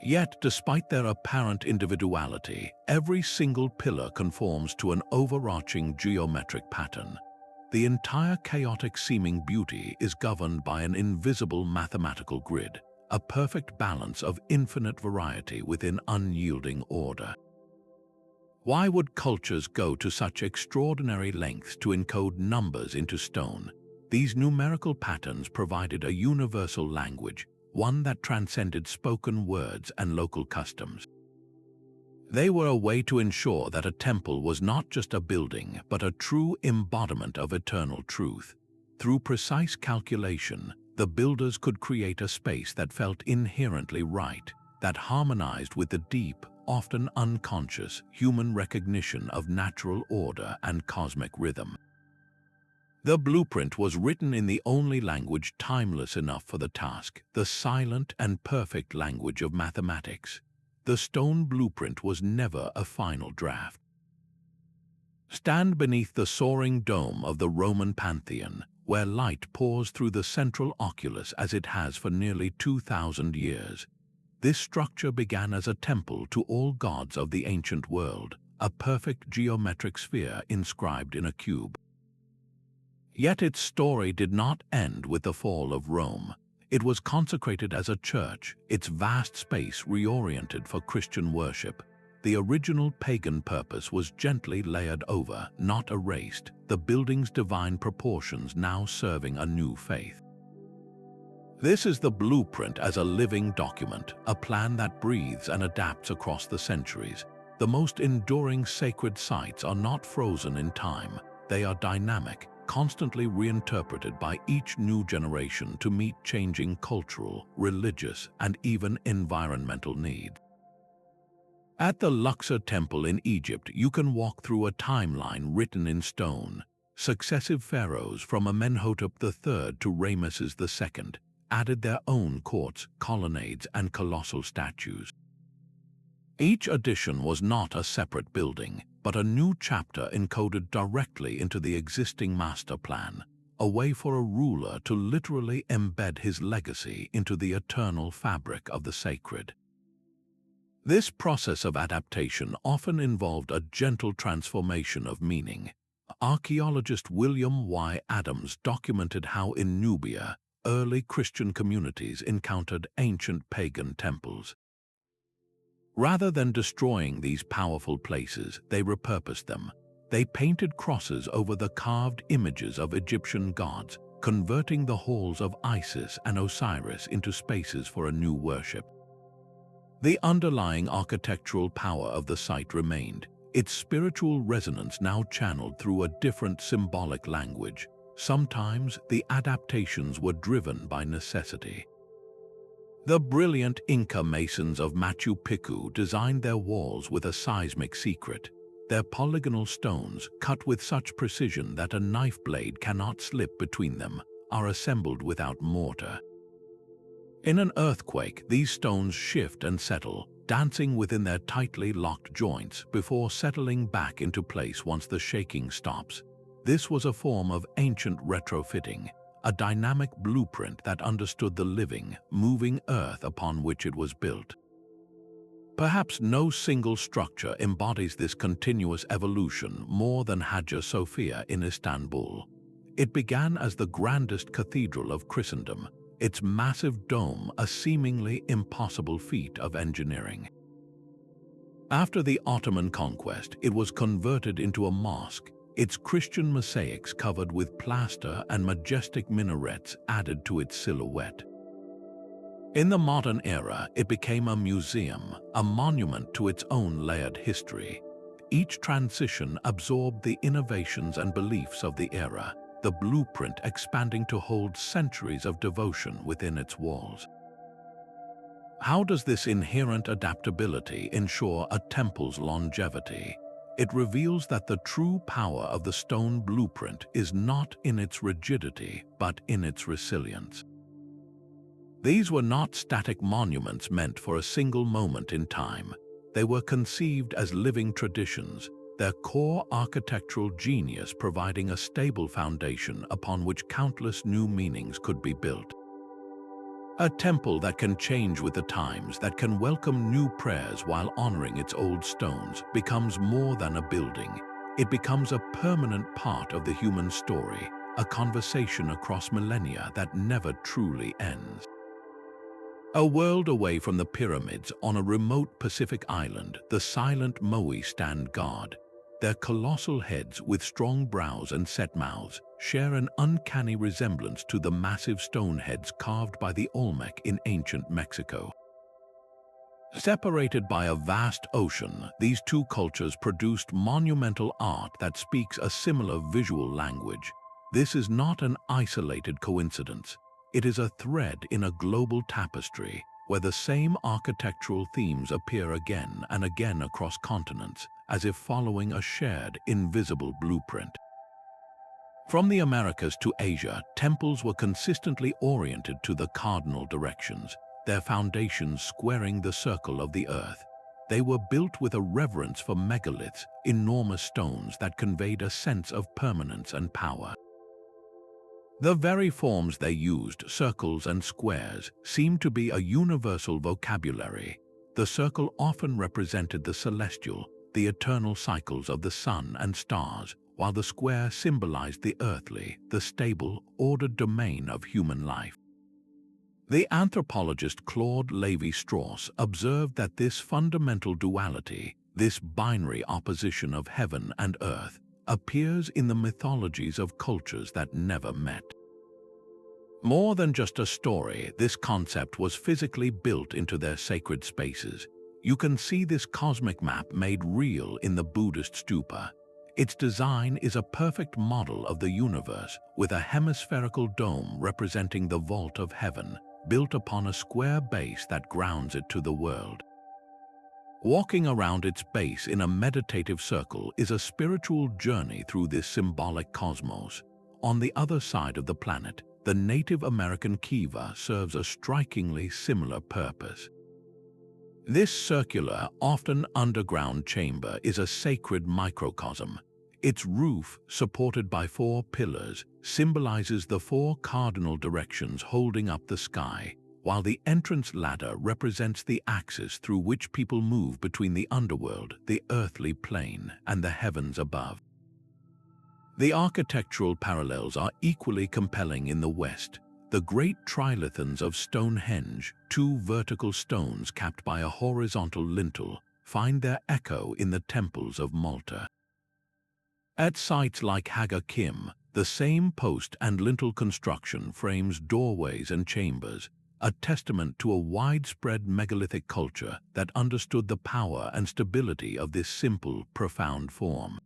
Yet, despite their apparent individuality, every single pillar conforms to an overarching geometric pattern. The entire chaotic-seeming beauty is governed by an invisible mathematical grid, a perfect balance of infinite variety within unyielding order. Why would cultures go to such extraordinary lengths to encode numbers into stone? These numerical patterns provided a universal language, one that transcended spoken words and local customs. They were a way to ensure that a temple was not just a building, but a true embodiment of eternal truth. Through precise calculation, the builders could create a space that felt inherently right, that harmonized with the deep, often unconscious, human recognition of natural order and cosmic rhythm. The blueprint was written in the only language timeless enough for the task, the silent and perfect language of mathematics. The stone blueprint was never a final draft. Stand beneath the soaring dome of the Roman Pantheon, where light pours through the central oculus as it has for nearly 2,000 years. This structure began as a temple to all gods of the ancient world, a perfect geometric sphere inscribed in a cube. Yet its story did not end with the fall of Rome. It was consecrated as a church, its vast space reoriented for Christian worship. The original pagan purpose was gently layered over, not erased, the building's divine proportions now serving a new faith. This is the blueprint as a living document, a plan that breathes and adapts across the centuries. The most enduring sacred sites are not frozen in time, they are dynamic, constantly reinterpreted by each new generation to meet changing cultural, religious, and even environmental needs. At the Luxor Temple in Egypt, you can walk through a timeline written in stone. Successive pharaohs from Amenhotep III to Ramesses II added their own courts, colonnades, and colossal statues. Each addition was not a separate building, but a new chapter encoded directly into the existing master plan, a way for a ruler to literally embed his legacy into the eternal fabric of the sacred. This process of adaptation often involved a gentle transformation of meaning. Archaeologist William Y. Adams documented how in Nubia, early Christian communities encountered ancient pagan temples. Rather than destroying these powerful places, they repurposed them. They painted crosses over the carved images of Egyptian gods, converting the halls of Isis and Osiris into spaces for a new worship. The underlying architectural power of the site remained, its spiritual resonance now channeled through a different symbolic language. Sometimes the adaptations were driven by necessity. The brilliant Inca masons of Machu Picchu designed their walls with a seismic secret. Their polygonal stones, cut with such precision that a knife blade cannot slip between them, are assembled without mortar. In an earthquake, these stones shift and settle, dancing within their tightly locked joints before settling back into place once the shaking stops. This was a form of ancient retrofitting, a dynamic blueprint that understood the living, moving earth upon which it was built. Perhaps no single structure embodies this continuous evolution more than Hagia Sophia in Istanbul. It began as the grandest cathedral of Christendom, its massive dome a seemingly impossible feat of engineering. After the Ottoman conquest, it was converted into a mosque, its Christian mosaics covered with plaster and majestic minarets added to its silhouette. In the modern era, it became a museum, a monument to its own layered history. Each transition absorbed the innovations and beliefs of the era, the blueprint expanding to hold centuries of devotion within its walls. How does this inherent adaptability ensure a temple's longevity? It reveals that the true power of the stone blueprint is not in its rigidity, but in its resilience. These were not static monuments meant for a single moment in time. They were conceived as living traditions, their core architectural genius providing a stable foundation upon which countless new meanings could be built. A temple that can change with the times, that can welcome new prayers while honoring its old stones, becomes more than a building. It becomes a permanent part of the human story, a conversation across millennia that never truly ends. A world away from the pyramids, on a remote Pacific island, the silent Moai stand guard. Their colossal heads with strong brows and set mouths share an uncanny resemblance to the massive stone heads carved by the Olmec in ancient Mexico. Separated by a vast ocean, these two cultures produced monumental art that speaks a similar visual language. This is not an isolated coincidence. It is a thread in a global tapestry where the same architectural themes appear again and again across continents, as if following a shared, invisible blueprint. From the Americas to Asia, temples were consistently oriented to the cardinal directions, their foundations squaring the circle of the earth. They were built with a reverence for megaliths, enormous stones that conveyed a sense of permanence and power. The very forms they used, circles and squares, seemed to be a universal vocabulary. The circle often represented the celestial, the eternal cycles of the sun and stars, while the square symbolized the earthly, the stable, ordered domain of human life. The anthropologist Claude Lévi-Strauss observed that this fundamental duality, this binary opposition of heaven and earth, appears in the mythologies of cultures that never met. More than just a story, this concept was physically built into their sacred spaces. You can see this cosmic map made real in the Buddhist stupa. Its design is a perfect model of the universe, with a hemispherical dome representing the vault of heaven, built upon a square base that grounds it to the world. Walking around its base in a meditative circle is a spiritual journey through this symbolic cosmos. On the other side of the planet, the Native American kiva serves a strikingly similar purpose. This circular, often underground chamber is a sacred microcosm. Its roof, supported by 4 pillars, symbolizes the 4 cardinal directions holding up the sky, while the entrance ladder represents the axis through which people move between the underworld, the earthly plane, and the heavens above. The architectural parallels are equally compelling in the West. The great trilithons of Stonehenge, 2 vertical stones capped by a horizontal lintel, find their echo in the temples of Malta. At sites like Haga Kim, the same post and lintel construction frames doorways and chambers, a testament to a widespread megalithic culture that understood the power and stability of this simple, profound form.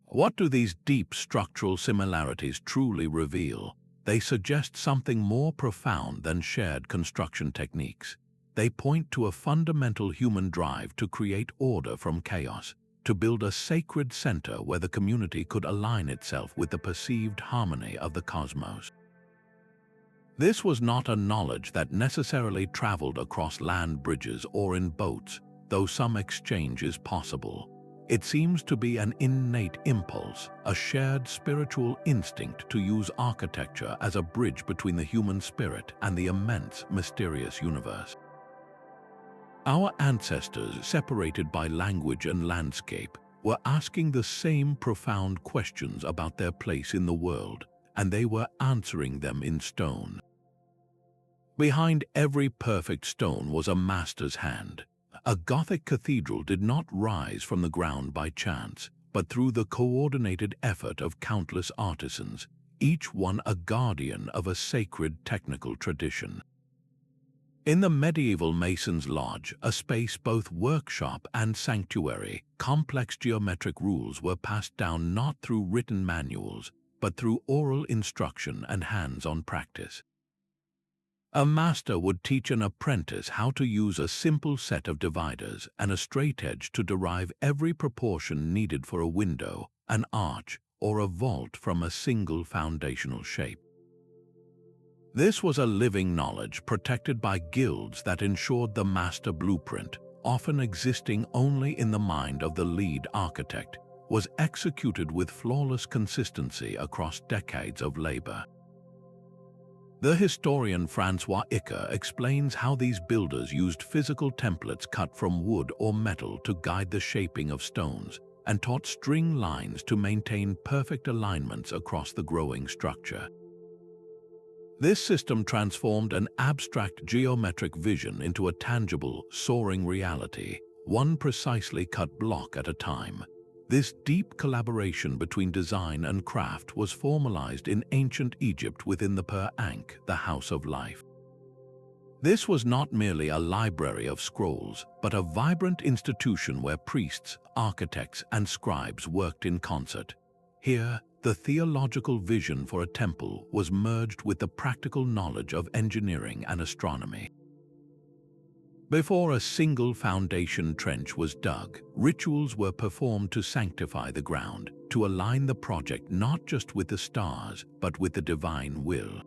What do these deep structural similarities truly reveal? They suggest something more profound than shared construction techniques. They point to a fundamental human drive to create order from chaos, to build a sacred center where the community could align itself with the perceived harmony of the cosmos. This was not a knowledge that necessarily traveled across land bridges or in boats, though some exchange is possible. It seems to be an innate impulse, a shared spiritual instinct to use architecture as a bridge between the human spirit and the immense, mysterious universe. Our ancestors, separated by language and landscape, were asking the same profound questions about their place in the world, and they were answering them in stone. Behind every perfect stone was a master's hand. A Gothic cathedral did not rise from the ground by chance. but through the coordinated effort of countless artisans, each one a guardian of a sacred technical tradition. In the medieval mason's lodge, a space both workshop and sanctuary, complex geometric rules were passed down not through written manuals, but through oral instruction and hands-on practice. A master would teach an apprentice how to use a simple set of dividers and a straight edge to derive every proportion needed for a window, an arch, or a vault from a single foundational shape. This was a living knowledge protected by guilds that ensured the master blueprint, often existing only in the mind of the lead architect, was executed with flawless consistency across decades of labor. The historian Francois Icca explains how these builders used physical templates cut from wood or metal to guide the shaping of stones, and taught string lines to maintain perfect alignments across the growing structure. This system transformed an abstract geometric vision into a tangible, soaring reality, one precisely cut block at a time. This deep collaboration between design and craft was formalized in ancient Egypt within the Per-Ankh, the House of Life. This was not merely a library of scrolls, but a vibrant institution where priests, architects, and scribes worked in concert. Here, the theological vision for a temple was merged with the practical knowledge of engineering and astronomy. Before a single foundation trench was dug, rituals were performed to sanctify the ground, to align the project not just with the stars, but with the divine will.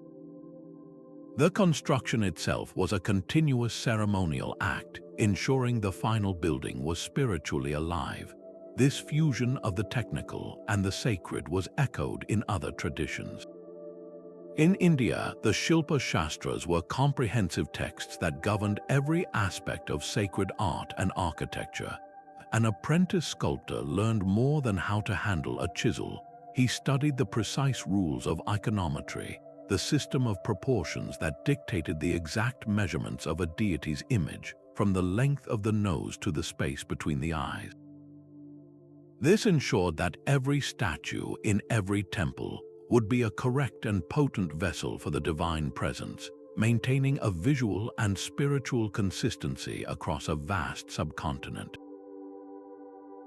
The construction itself was a continuous ceremonial act, ensuring the final building was spiritually alive. This fusion of the technical and the sacred was echoed in other traditions. In India, the Shilpa Shastras were comprehensive texts that governed every aspect of sacred art and architecture. An apprentice sculptor learned more than how to handle a chisel. He studied the precise rules of iconometry, the system of proportions that dictated the exact measurements of a deity's image, from the length of the nose to the space between the eyes. This ensured that every statue in every temple would be a correct and potent vessel for the divine presence, maintaining a visual and spiritual consistency across a vast subcontinent.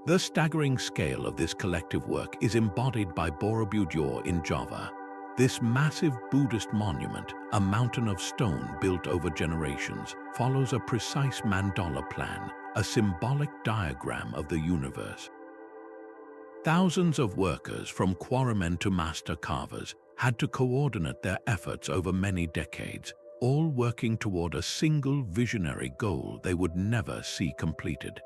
The staggering scale of this collective work is embodied by Borobudur in Java. This massive Buddhist monument, a mountain of stone built over generations, follows a precise mandala plan, a symbolic diagram of the universe. Thousands of workers, from quarrymen to master carvers, had to coordinate their efforts over many decades, all working toward a single visionary goal they would never see completed.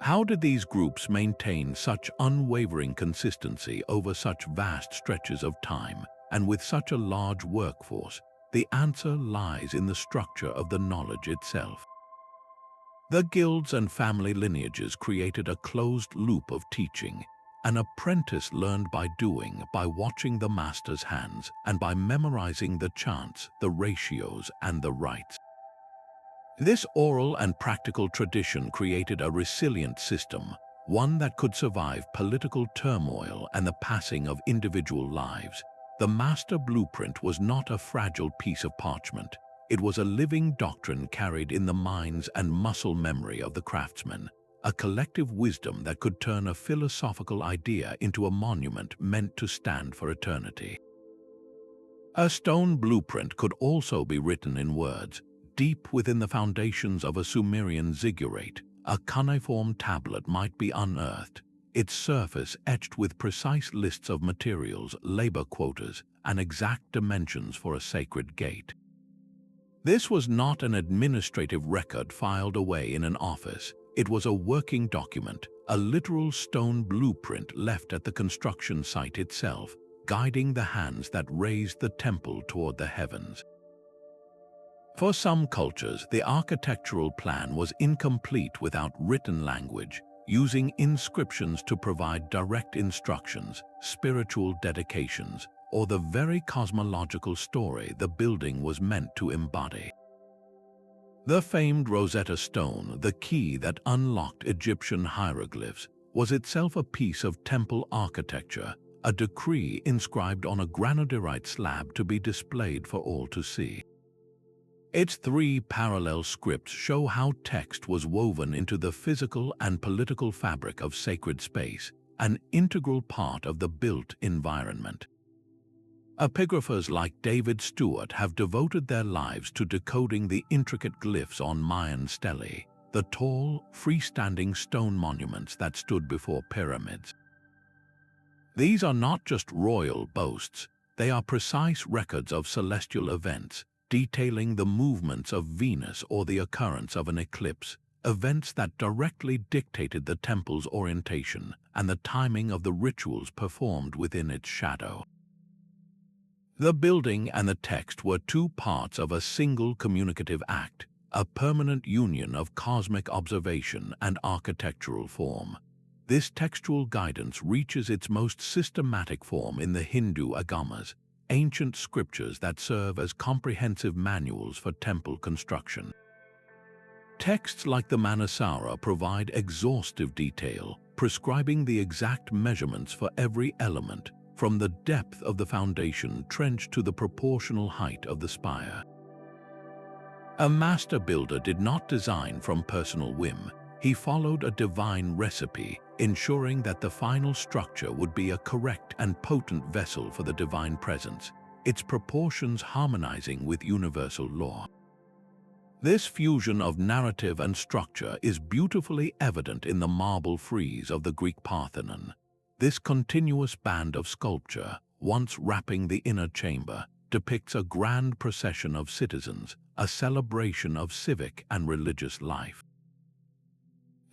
How did these groups maintain such unwavering consistency over such vast stretches of time and with such a large workforce? The answer lies in the structure of the knowledge itself. The guilds and family lineages created a closed loop of teaching. An apprentice learned by doing, by watching the master's hands, and by memorizing the chants, the ratios, and the rites. This oral and practical tradition created a resilient system, one that could survive political turmoil and the passing of individual lives. The master blueprint was not a fragile piece of parchment. It was a living doctrine carried in the minds and muscle memory of the craftsmen, a collective wisdom that could turn a philosophical idea into a monument meant to stand for eternity. A stone blueprint could also be written in words. Deep within the foundations of a Sumerian ziggurat, a cuneiform tablet might be unearthed, its surface etched with precise lists of materials, labor quotas, and exact dimensions for a sacred gate. This was not an administrative record filed away in an office. It was a working document, a literal stone blueprint left at the construction site itself, guiding the hands that raised the temple toward the heavens. For some cultures, the architectural plan was incomplete without written language, using inscriptions to provide direct instructions, spiritual dedications, or the very cosmological story the building was meant to embody. The famed Rosetta Stone, the key that unlocked Egyptian hieroglyphs, was itself a piece of temple architecture, a decree inscribed on a granodiorite slab to be displayed for all to see. Its three parallel scripts show how text was woven into the physical and political fabric of sacred space, an integral part of the built environment. Epigraphers like David Stewart have devoted their lives to decoding the intricate glyphs on Mayan stelae, the tall, freestanding stone monuments that stood before pyramids. These are not just royal boasts, they are precise records of celestial events, detailing the movements of Venus or the occurrence of an eclipse, events that directly dictated the temple's orientation and the timing of the rituals performed within its shadow. The building and the text were two parts of a single communicative act, a permanent union of cosmic observation and architectural form. This textual guidance reaches its most systematic form in the Hindu agamas, ancient scriptures that serve as comprehensive manuals for temple construction. Texts like the Manasara provide exhaustive detail, prescribing the exact measurements for every element, from the depth of the foundation trench to the proportional height of the spire. A master builder did not design from personal whim. He followed a divine recipe, ensuring that the final structure would be a correct and potent vessel for the divine presence, its proportions harmonizing with universal law. This fusion of narrative and structure is beautifully evident in the marble frieze of the Greek Parthenon. This continuous band of sculpture, once wrapping the inner chamber, depicts a grand procession of citizens, a celebration of civic and religious life.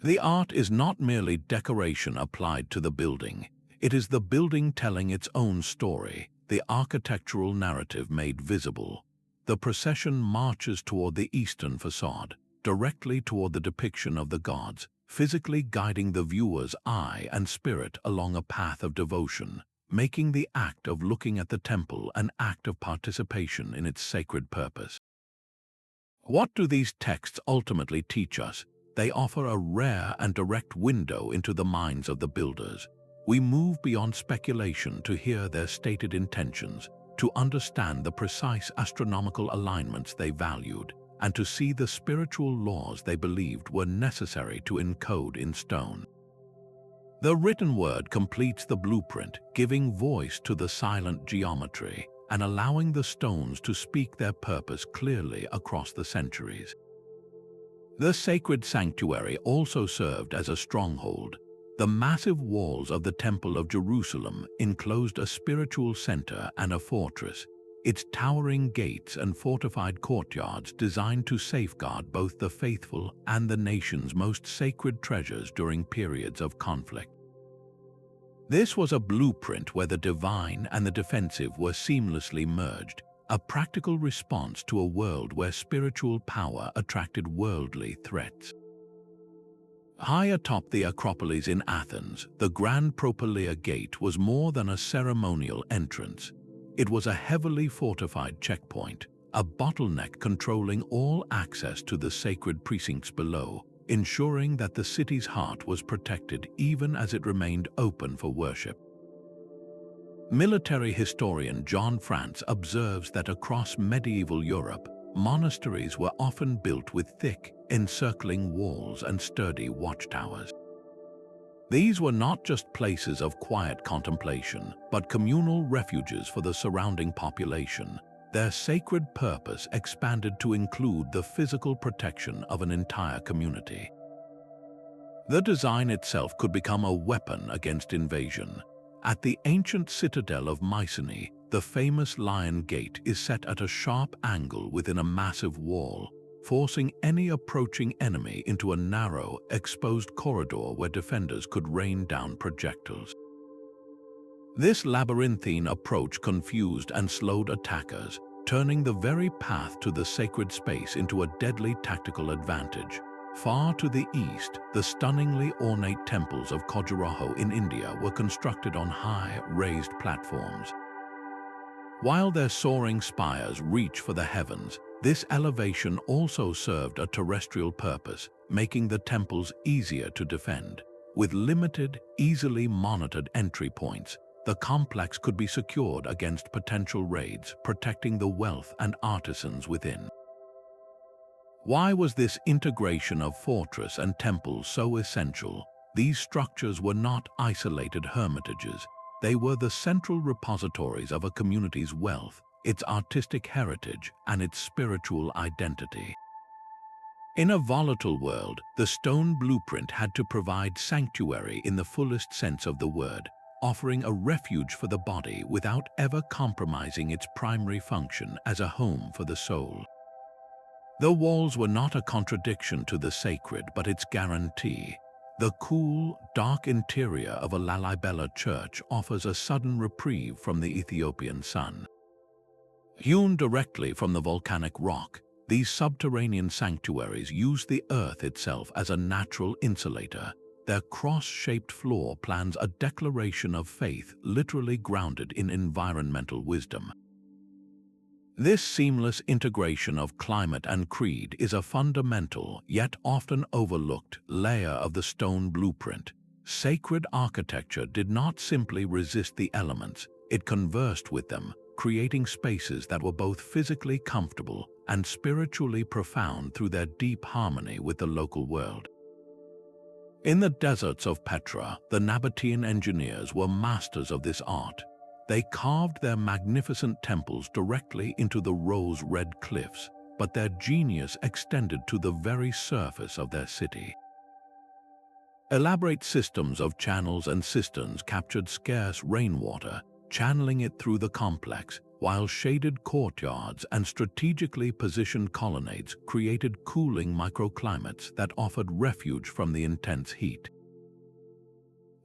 The art is not merely decoration applied to the building, it is the building telling its own story, the architectural narrative made visible. The procession marches toward the eastern facade, directly toward the depiction of the gods, physically guiding the viewer's eye and spirit along a path of devotion, making the act of looking at the temple an act of participation in its sacred purpose. What do these texts ultimately teach us? They offer a rare and direct window into the minds of the builders. We move beyond speculation to hear their stated intentions, to understand the precise astronomical alignments they valued, and to see the spiritual laws they believed were necessary to encode in stone. The written word completes the blueprint, giving voice to the silent geometry and allowing the stones to speak their purpose clearly across the centuries. The sacred sanctuary also served as a stronghold. The massive walls of the Temple of Jerusalem enclosed a spiritual center and a fortress, its towering gates and fortified courtyards designed to safeguard both the faithful and the nation's most sacred treasures during periods of conflict. This was a blueprint where the divine and the defensive were seamlessly merged, a practical response to a world where spiritual power attracted worldly threats. High atop the Acropolis in Athens, the Grand Propylaea Gate was more than a ceremonial entrance. It was a heavily fortified checkpoint, a bottleneck controlling all access to the sacred precincts below, ensuring that the city's heart was protected even as it remained open for worship. Military historian John France observes that across medieval Europe, monasteries were often built with thick, encircling walls and sturdy watchtowers. These were not just places of quiet contemplation, but communal refuges for the surrounding population. Their sacred purpose expanded to include the physical protection of an entire community. The design itself could become a weapon against invasion. At the ancient citadel of Mycenae, the famous Lion Gate is set at a sharp angle within a massive wall, forcing any approaching enemy into a narrow, exposed corridor where defenders could rain down projectiles. This labyrinthine approach confused and slowed attackers, turning the very path to the sacred space into a deadly tactical advantage. Far to the east, the stunningly ornate temples of Khajuraho in India were constructed on high, raised platforms. While their soaring spires reach for the heavens, this elevation also served a terrestrial purpose, making the temples easier to defend. With limited, easily monitored entry points, the complex could be secured against potential raids, protecting the wealth and artisans within. Why was this integration of fortress and temple so essential? These structures were not isolated hermitages. They were the central repositories of a community's wealth, its artistic heritage, and its spiritual identity. In a volatile world, the stone blueprint had to provide sanctuary in the fullest sense of the word, offering a refuge for the body without ever compromising its primary function as a home for the soul. The walls were not a contradiction to the sacred, but its guarantee. The cool, dark interior of a Lalibela church offers a sudden reprieve from the Ethiopian sun. Hewn directly from the volcanic rock, these subterranean sanctuaries use the earth itself as a natural insulator. Their cross-shaped floor plans a declaration of faith literally grounded in environmental wisdom. This seamless integration of climate and creed is a fundamental, yet often overlooked, layer of the stone blueprint. Sacred architecture did not simply resist the elements, it conversed with them, creating spaces that were both physically comfortable and spiritually profound through their deep harmony with the local world. In the deserts of Petra, the Nabatean engineers were masters of this art. They carved their magnificent temples directly into the rose-red cliffs, but their genius extended to the very surface of their city. Elaborate systems of channels and cisterns captured scarce rainwater, channeling it through the complex, while shaded courtyards and strategically positioned colonnades created cooling microclimates that offered refuge from the intense heat.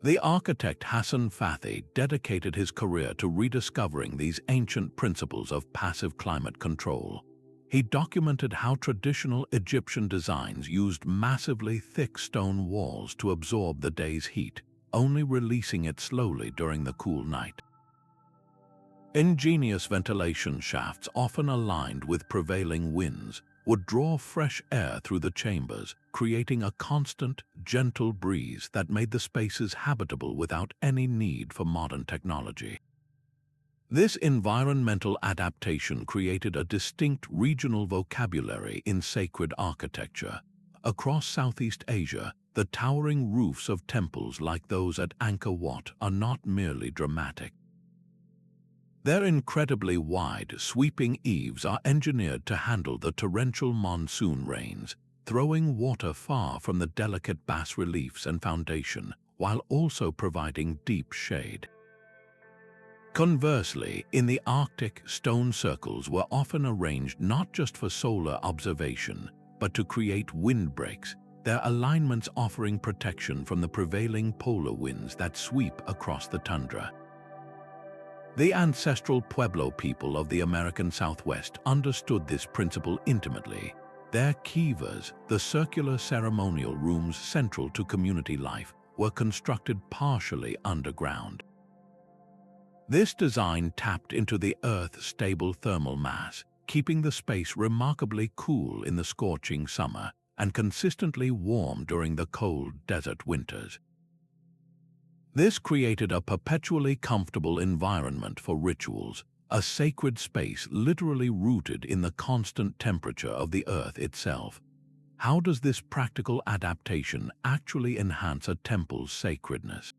The architect Hassan Fathi dedicated his career to rediscovering these ancient principles of passive climate control. He documented how traditional Egyptian designs used massively thick stone walls to absorb the day's heat, only releasing it slowly during the cool night. Ingenious ventilation shafts, often aligned with prevailing winds, would draw fresh air through the chambers, creating a constant, gentle breeze that made the spaces habitable without any need for modern technology. This environmental adaptation created a distinct regional vocabulary in sacred architecture. Across Southeast Asia, the towering roofs of temples like those at Angkor Wat are not merely dramatic. Their incredibly wide, sweeping eaves are engineered to handle the torrential monsoon rains, throwing water far from the delicate bas-reliefs and foundation, while also providing deep shade. Conversely, in the Arctic, stone circles were often arranged not just for solar observation, but to create windbreaks, their alignments offering protection from the prevailing polar winds that sweep across the tundra. The ancestral Pueblo people of the American Southwest understood this principle intimately. Their kivas, the circular ceremonial rooms central to community life, were constructed partially underground. This design tapped into the Earth's stable thermal mass, keeping the space remarkably cool in the scorching summer and consistently warm during the cold desert winters. This created a perpetually comfortable environment for rituals, a sacred space literally rooted in the constant temperature of the Earth itself. How does this practical adaptation actually enhance a temple's sacredness?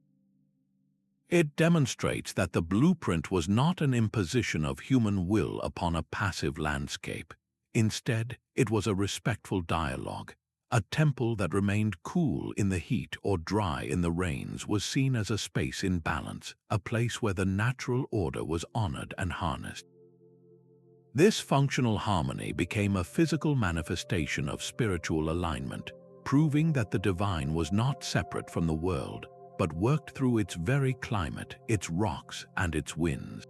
It demonstrates that the blueprint was not an imposition of human will upon a passive landscape. Instead, it was a respectful dialogue. A temple that remained cool in the heat or dry in the rains was seen as a space in balance, a place where the natural order was honored and harnessed. This functional harmony became a physical manifestation of spiritual alignment, proving that the divine was not separate from the world, but worked through its very climate, its rocks, and its winds.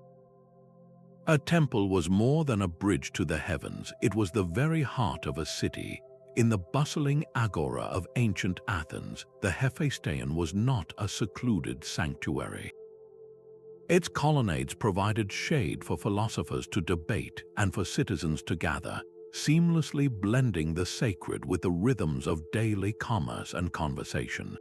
A temple was more than a bridge to the heavens, it was the very heart of a city. In the bustling agora of ancient Athens, the Hephaestion was not a secluded sanctuary. Its colonnades provided shade for philosophers to debate and for citizens to gather, seamlessly blending the sacred with the rhythms of daily commerce and conversation.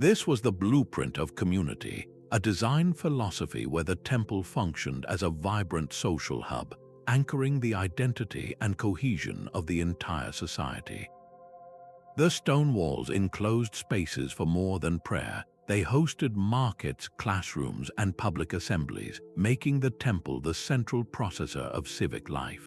This was the blueprint of community, a design philosophy where the temple functioned as a vibrant social hub, anchoring the identity and cohesion of the entire society. The stone walls enclosed spaces for more than prayer. They hosted markets, classrooms, and public assemblies, making the temple the central processor of civic life.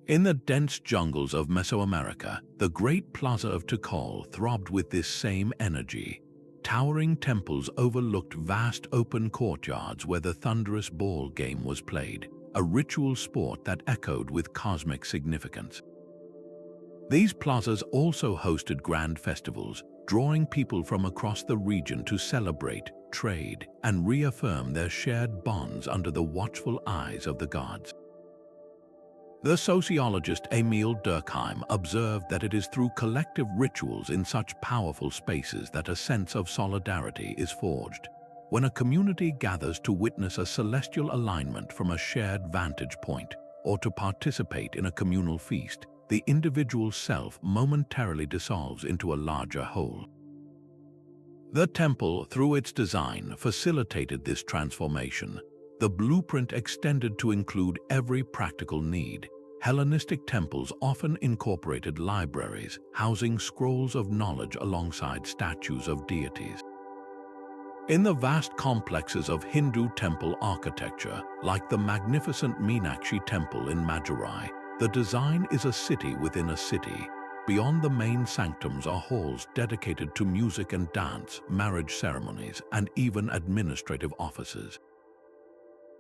In the dense jungles of Mesoamerica, the great plaza of Tikal throbbed with this same energy. Towering temples overlooked vast open courtyards where the thunderous ball game was played, a ritual sport that echoed with cosmic significance. These plazas also hosted grand festivals, drawing people from across the region to celebrate, trade, and reaffirm their shared bonds under the watchful eyes of the gods. The sociologist Emil Durkheim observed that it is through collective rituals in such powerful spaces that a sense of solidarity is forged. When a community gathers to witness a celestial alignment from a shared vantage point, or to participate in a communal feast, the individual self momentarily dissolves into a larger whole. The temple, through its design, facilitated this transformation. The blueprint extended to include every practical need. Hellenistic temples often incorporated libraries, housing scrolls of knowledge alongside statues of deities. In the vast complexes of Hindu temple architecture, like the magnificent Meenakshi temple in Madurai, the design is a city within a city. Beyond the main sanctums are halls dedicated to music and dance, marriage ceremonies, and even administrative offices.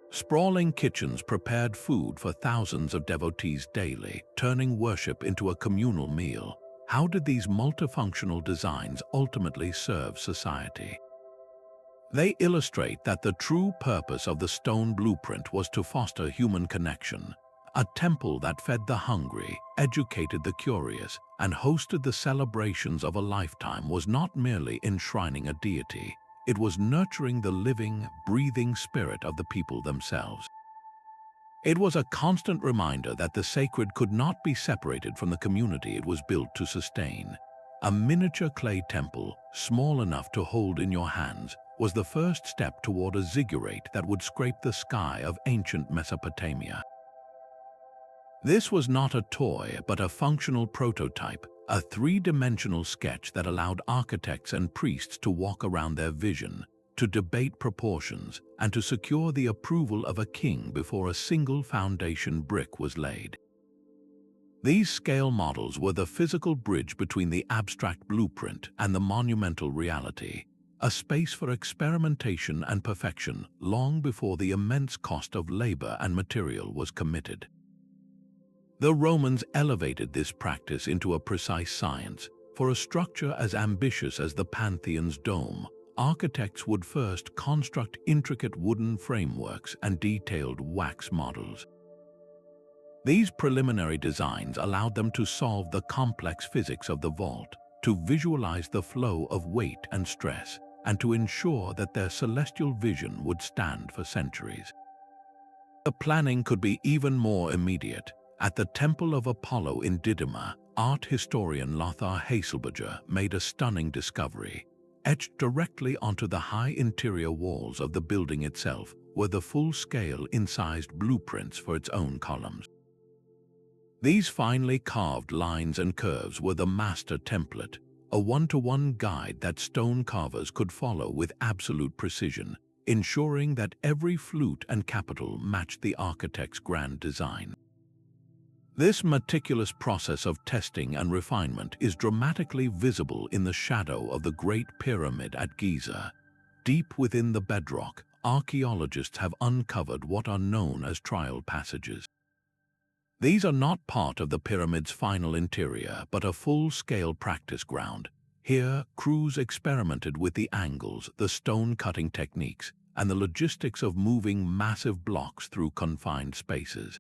Sprawling kitchens prepared food for thousands of devotees daily, turning worship into a communal meal. How did these multifunctional designs ultimately serve society? They illustrate that the true purpose of the stone blueprint was to foster human connection. A temple that fed the hungry, educated the curious, and hosted the celebrations of a lifetime was not merely enshrining a deity. It was nurturing the living, breathing spirit of the people themselves. It was a constant reminder that the sacred could not be separated from the community it was built to sustain. A miniature clay temple, small enough to hold in your hands, was the first step toward a ziggurat that would scrape the sky of ancient Mesopotamia. This was not a toy, but a functional prototype, a three-dimensional sketch that allowed architects and priests to walk around their vision, to debate proportions, and to secure the approval of a king before a single foundation brick was laid. These scale models were the physical bridge between the abstract blueprint and the monumental reality, a space for experimentation and perfection long before the immense cost of labor and material was committed. The Romans elevated this practice into a precise science. For a structure as ambitious as the Pantheon's dome, architects would first construct intricate wooden frameworks and detailed wax models. These preliminary designs allowed them to solve the complex physics of the vault, to visualize the flow of weight and stress, and to ensure that their celestial vision would stand for centuries. The planning could be even more immediate. At the Temple of Apollo in Didyma, art historian Lothar Haselberger made a stunning discovery. Etched directly onto the high interior walls of the building itself were the full-scale incised blueprints for its own columns. These finely carved lines and curves were the master template, a one-to-one guide that stone carvers could follow with absolute precision, ensuring that every flute and capital matched the architect's grand design. This meticulous process of testing and refinement is dramatically visible in the shadow of the Great Pyramid at Giza. Deep within the bedrock, archaeologists have uncovered what are known as trial passages. These are not part of the pyramid's final interior, but a full-scale practice ground. Here, crews experimented with the angles, the stone-cutting techniques, and the logistics of moving massive blocks through confined spaces.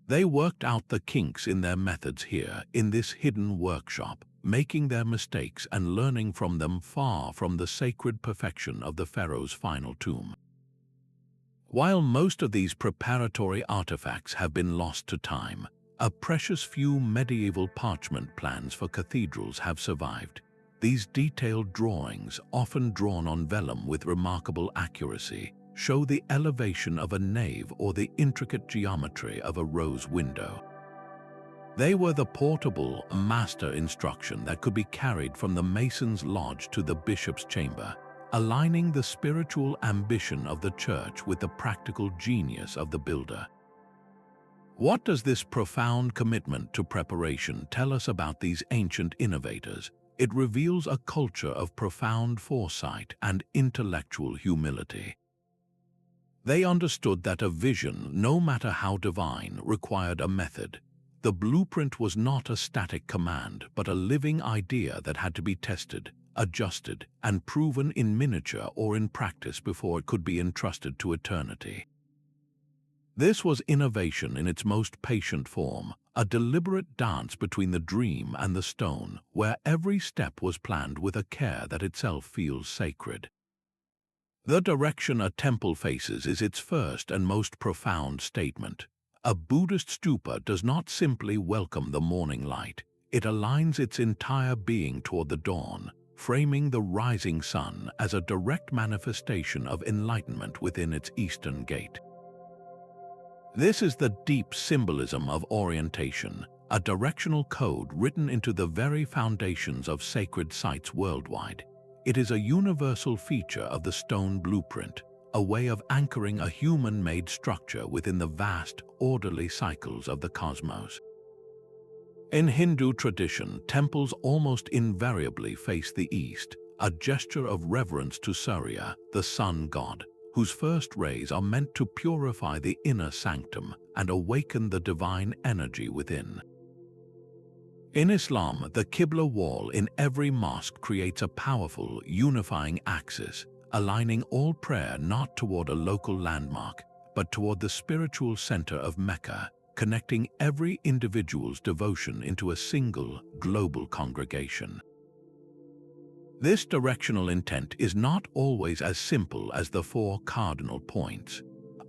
They worked out the kinks in their methods here, in this hidden workshop, making their mistakes and learning from them far from the sacred perfection of the pharaoh's final tomb. While most of these preparatory artifacts have been lost to time, a precious few medieval parchment plans for cathedrals have survived. These detailed drawings, often drawn on vellum with remarkable accuracy, show the elevation of a nave or the intricate geometry of a rose window. They were the portable master instruction that could be carried from the mason's lodge to the bishop's chamber, aligning the spiritual ambition of the church with the practical genius of the builder. What does this profound commitment to preparation tell us about these ancient innovators? It reveals a culture of profound foresight and intellectual humility. They understood that a vision, no matter how divine, required a method. The blueprint was not a static command, but a living idea that had to be tested, adjusted, and proven in miniature or in practice before it could be entrusted to eternity. This was innovation in its most patient form, a deliberate dance between the dream and the stone, where every step was planned with a care that itself feels sacred. The direction a temple faces is its first and most profound statement. A Buddhist stupa does not simply welcome the morning light, it aligns its entire being toward the dawn, framing the rising sun as a direct manifestation of enlightenment within its eastern gate. This is the deep symbolism of orientation, a directional code written into the very foundations of sacred sites worldwide. It is a universal feature of the stone blueprint, a way of anchoring a human-made structure within the vast, orderly cycles of the cosmos. In Hindu tradition, temples almost invariably face the east, a gesture of reverence to Surya, the sun god, whose first rays are meant to purify the inner sanctum and awaken the divine energy within. In Islam, the Qibla wall in every mosque creates a powerful, unifying axis, aligning all prayer not toward a local landmark, but toward the spiritual center of Mecca, connecting every individual's devotion into a single, global congregation. This directional intent is not always as simple as the four cardinal points.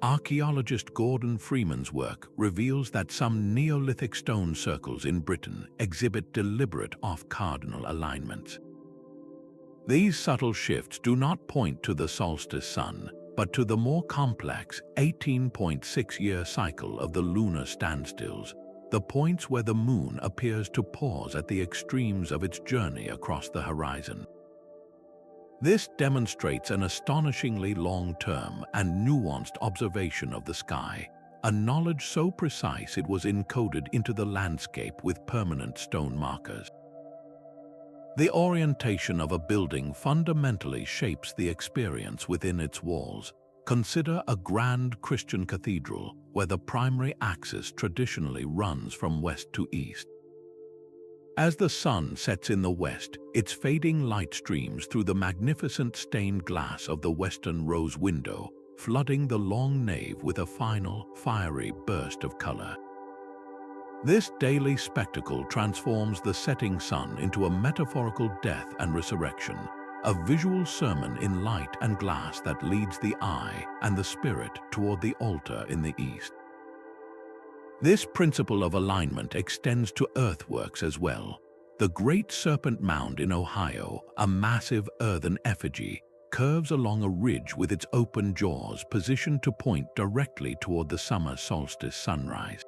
Archaeologist Gordon Freeman's work reveals that some Neolithic stone circles in Britain exhibit deliberate off-cardinal alignments. These subtle shifts do not point to the solstice sun, but to the more complex 18.6-year cycle of the lunar standstills, the points where the moon appears to pause at the extremes of its journey across the horizon. This demonstrates an astonishingly long-term and nuanced observation of the sky, a knowledge so precise it was encoded into the landscape with permanent stone markers. The orientation of a building fundamentally shapes the experience within its walls. Consider a grand Christian cathedral where the primary axis traditionally runs from west to east. As the sun sets in the west, its fading light streams through the magnificent stained glass of the western rose window, flooding the long nave with a final, fiery burst of color. This daily spectacle transforms the setting sun into a metaphorical death and resurrection, a visual sermon in light and glass that leads the eye and the spirit toward the altar in the east. This principle of alignment extends to earthworks as well. The Great Serpent Mound in Ohio, a massive earthen effigy, curves along a ridge with its open jaws positioned to point directly toward the summer solstice sunrise.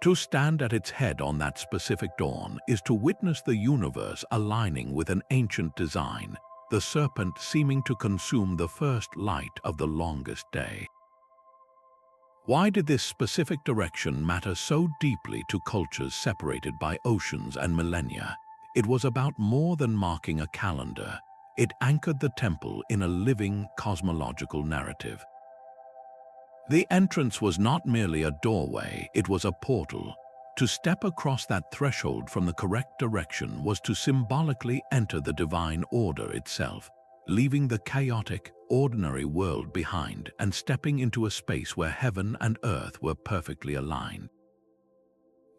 To stand at its head on that specific dawn is to witness the universe aligning with an ancient design, the serpent seeming to consume the first light of the longest day. Why did this specific direction matter so deeply to cultures separated by oceans and millennia? It was about more than marking a calendar. It anchored the temple in a living cosmological narrative. The entrance was not merely a doorway, it was a portal. To step across that threshold from the correct direction was to symbolically enter the divine order itself, leaving the chaotic, ordinary world behind and stepping into a space where heaven and earth were perfectly aligned.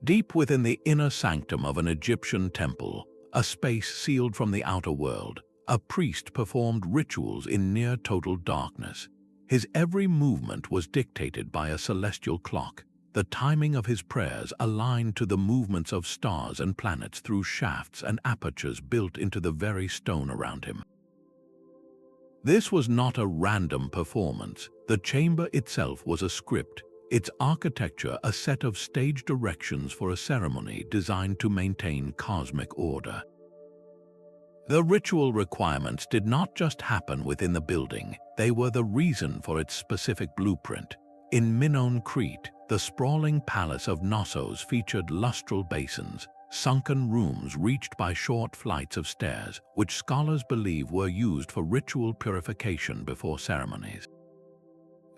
Deep within the inner sanctum of an Egyptian temple, a space sealed from the outer world, a priest performed rituals in near total darkness. His every movement was dictated by a celestial clock, the timing of his prayers aligned to the movements of stars and planets through shafts and apertures built into the very stone around him. This was not a random performance. The chamber itself was a script, its architecture a set of stage directions for a ceremony designed to maintain cosmic order. The ritual requirements did not just happen within the building, they were the reason for its specific blueprint. In Minoan, Crete, the sprawling palace of Knossos featured lustral basins, sunken rooms reached by short flights of stairs, which scholars believe were used for ritual purification before ceremonies.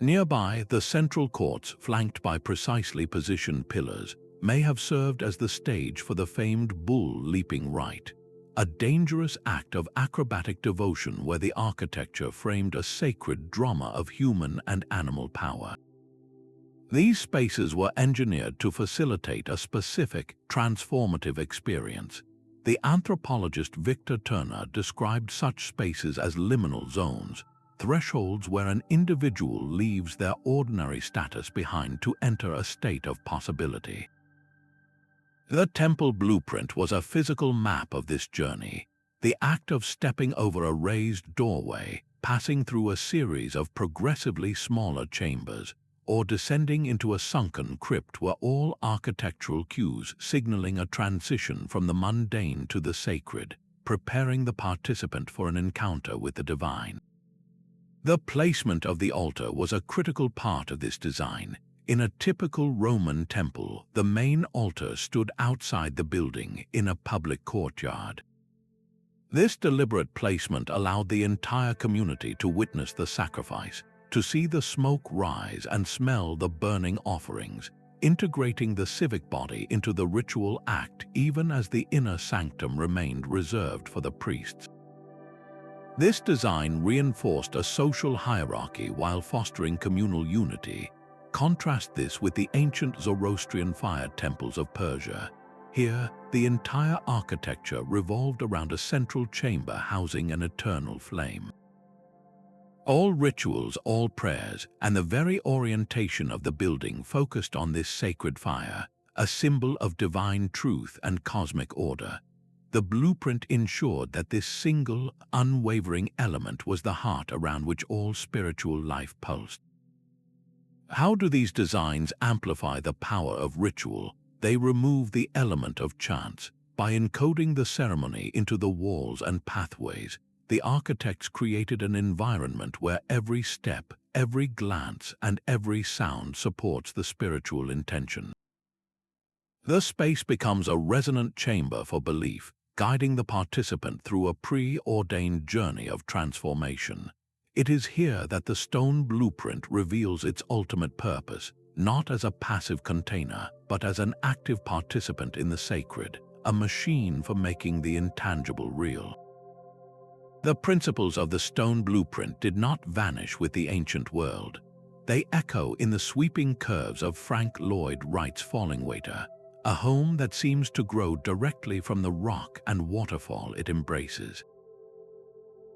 Nearby, the central courts, flanked by precisely positioned pillars, may have served as the stage for the famed bull leaping rite, a dangerous act of acrobatic devotion where the architecture framed a sacred drama of human and animal power. These spaces were engineered to facilitate a specific, transformative experience. The anthropologist Victor Turner described such spaces as liminal zones, thresholds where an individual leaves their ordinary status behind to enter a state of possibility. The temple blueprint was a physical map of this journey, the act of stepping over a raised doorway, passing through a series of progressively smaller chambers, or descending into a sunken crypt were all architectural cues signaling a transition from the mundane to the sacred, preparing the participant for an encounter with the divine. The placement of the altar was a critical part of this design. In a typical Roman temple, the main altar stood outside the building in a public courtyard. This deliberate placement allowed the entire community to witness the sacrifice, to see the smoke rise and smell the burning offerings, integrating the civic body into the ritual act even as the inner sanctum remained reserved for the priests. This design reinforced a social hierarchy while fostering communal unity. Contrast this with the ancient Zoroastrian fire temples of Persia. Here, the entire architecture revolved around a central chamber housing an eternal flame. All rituals, all prayers, and the very orientation of the building focused on this sacred fire, a symbol of divine truth and cosmic order. The blueprint ensured that this single, unwavering element was the heart around which all spiritual life pulsed. How do these designs amplify the power of ritual? They remove the element of chance. By encoding the ceremony into the walls and pathways, the architects created an environment where every step, every glance, and every sound supports the spiritual intention. The space becomes a resonant chamber for belief, guiding the participant through a preordained journey of transformation. It is here that the stone blueprint reveals its ultimate purpose, not as a passive container, but as an active participant in the sacred, a machine for making the intangible real. The principles of the stone blueprint did not vanish with the ancient world. They echo in the sweeping curves of Frank Lloyd Wright's Fallingwater, a home that seems to grow directly from the rock and waterfall it embraces.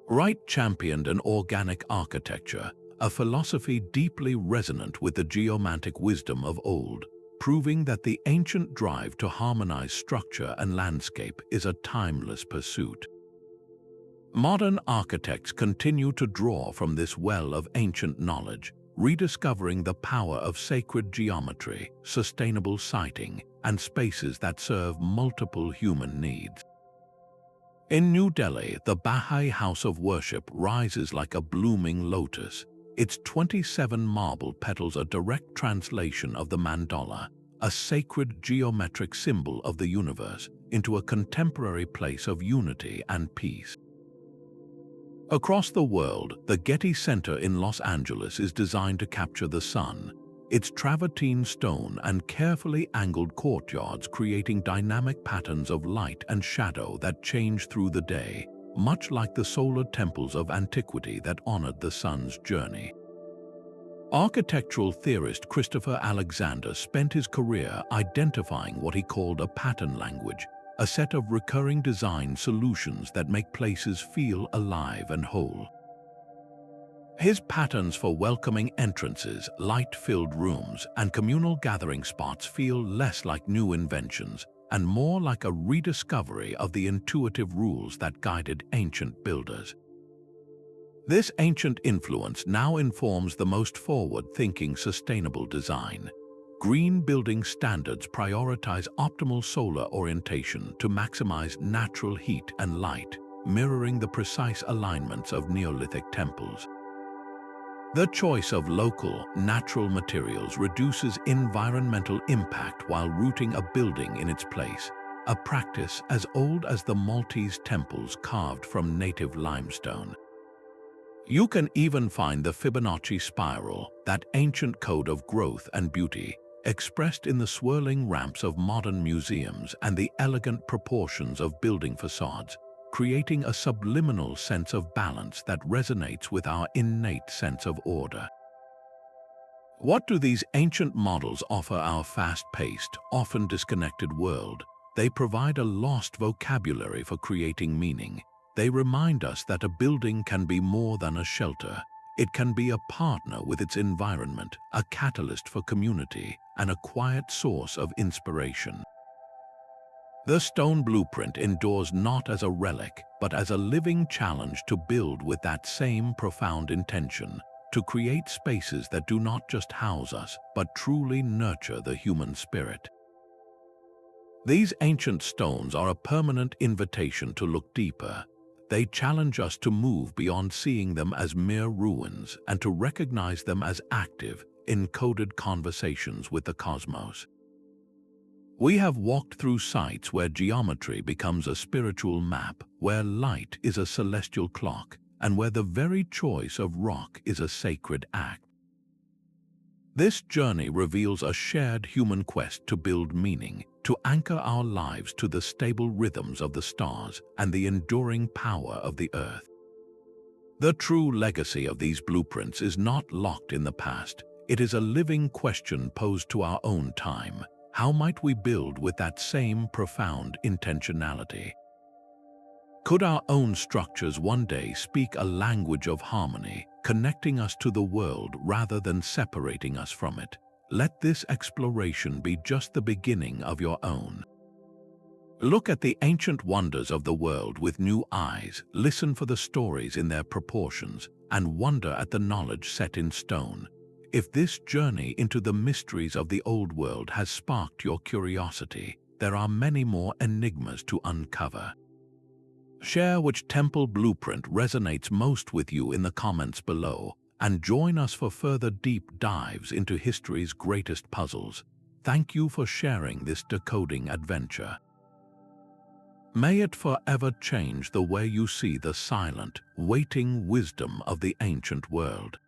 Wright championed an organic architecture, a philosophy deeply resonant with the geomantic wisdom of old, proving that the ancient drive to harmonize structure and landscape is a timeless pursuit. Modern architects continue to draw from this well of ancient knowledge, rediscovering the power of sacred geometry, sustainable siting, and spaces that serve multiple human needs. In New Delhi, the Baha'i House of Worship rises like a blooming lotus, its 27 marble petals a direct translation of the mandala, a sacred geometric symbol of the universe, into a contemporary place of unity and peace. Across the world, the Getty Center in Los Angeles is designed to capture the sun, its travertine stone and carefully angled courtyards creating dynamic patterns of light and shadow that change through the day, much like the solar temples of antiquity that honored the sun's journey. Architectural theorist Christopher Alexander spent his career identifying what he called a pattern language, a set of recurring design solutions that make places feel alive and whole. His patterns for welcoming entrances, light-filled rooms, and communal gathering spots feel less like new inventions and more like a rediscovery of the intuitive rules that guided ancient builders. This ancient influence now informs the most forward-thinking sustainable design. Green building standards prioritize optimal solar orientation to maximize natural heat and light, mirroring the precise alignments of Neolithic temples. The choice of local, natural materials reduces environmental impact while rooting a building in its place, a practice as old as the Maltese Temples carved from native limestone. You can even find the Fibonacci spiral, that ancient code of growth and beauty, expressed in the swirling ramps of modern museums and the elegant proportions of building facades, creating a subliminal sense of balance that resonates with our innate sense of order. What do these ancient models offer our fast-paced, often disconnected world? They provide a lost vocabulary for creating meaning. They remind us that a building can be more than a shelter. It can be a partner with its environment, a catalyst for community, and a quiet source of inspiration. The stone blueprint endures not as a relic, but as a living challenge to build with that same profound intention, to create spaces that do not just house us, but truly nurture the human spirit. These ancient stones are a permanent invitation to look deeper. They challenge us to move beyond seeing them as mere ruins and to recognize them as active, encoded conversations with the cosmos. We have walked through sites where geometry becomes a spiritual map, where light is a celestial clock, and where the very choice of rock is a sacred act. This journey reveals a shared human quest to build meaning, to anchor our lives to the stable rhythms of the stars and the enduring power of the earth. The true legacy of these blueprints is not locked in the past. It is a living question posed to our own time. How might we build with that same profound intentionality? Could our own structures one day speak a language of harmony, connecting us to the world rather than separating us from it? Let this exploration be just the beginning of your own. Look at the ancient wonders of the world with new eyes, listen for the stories in their proportions, and wonder at the knowledge set in stone. If this journey into the mysteries of the old world has sparked your curiosity, there are many more enigmas to uncover. Share which temple blueprint resonates most with you in the comments below, and join us for further deep dives into history's greatest puzzles. Thank you for sharing this decoding adventure. May it forever change the way you see the silent, waiting wisdom of the ancient world.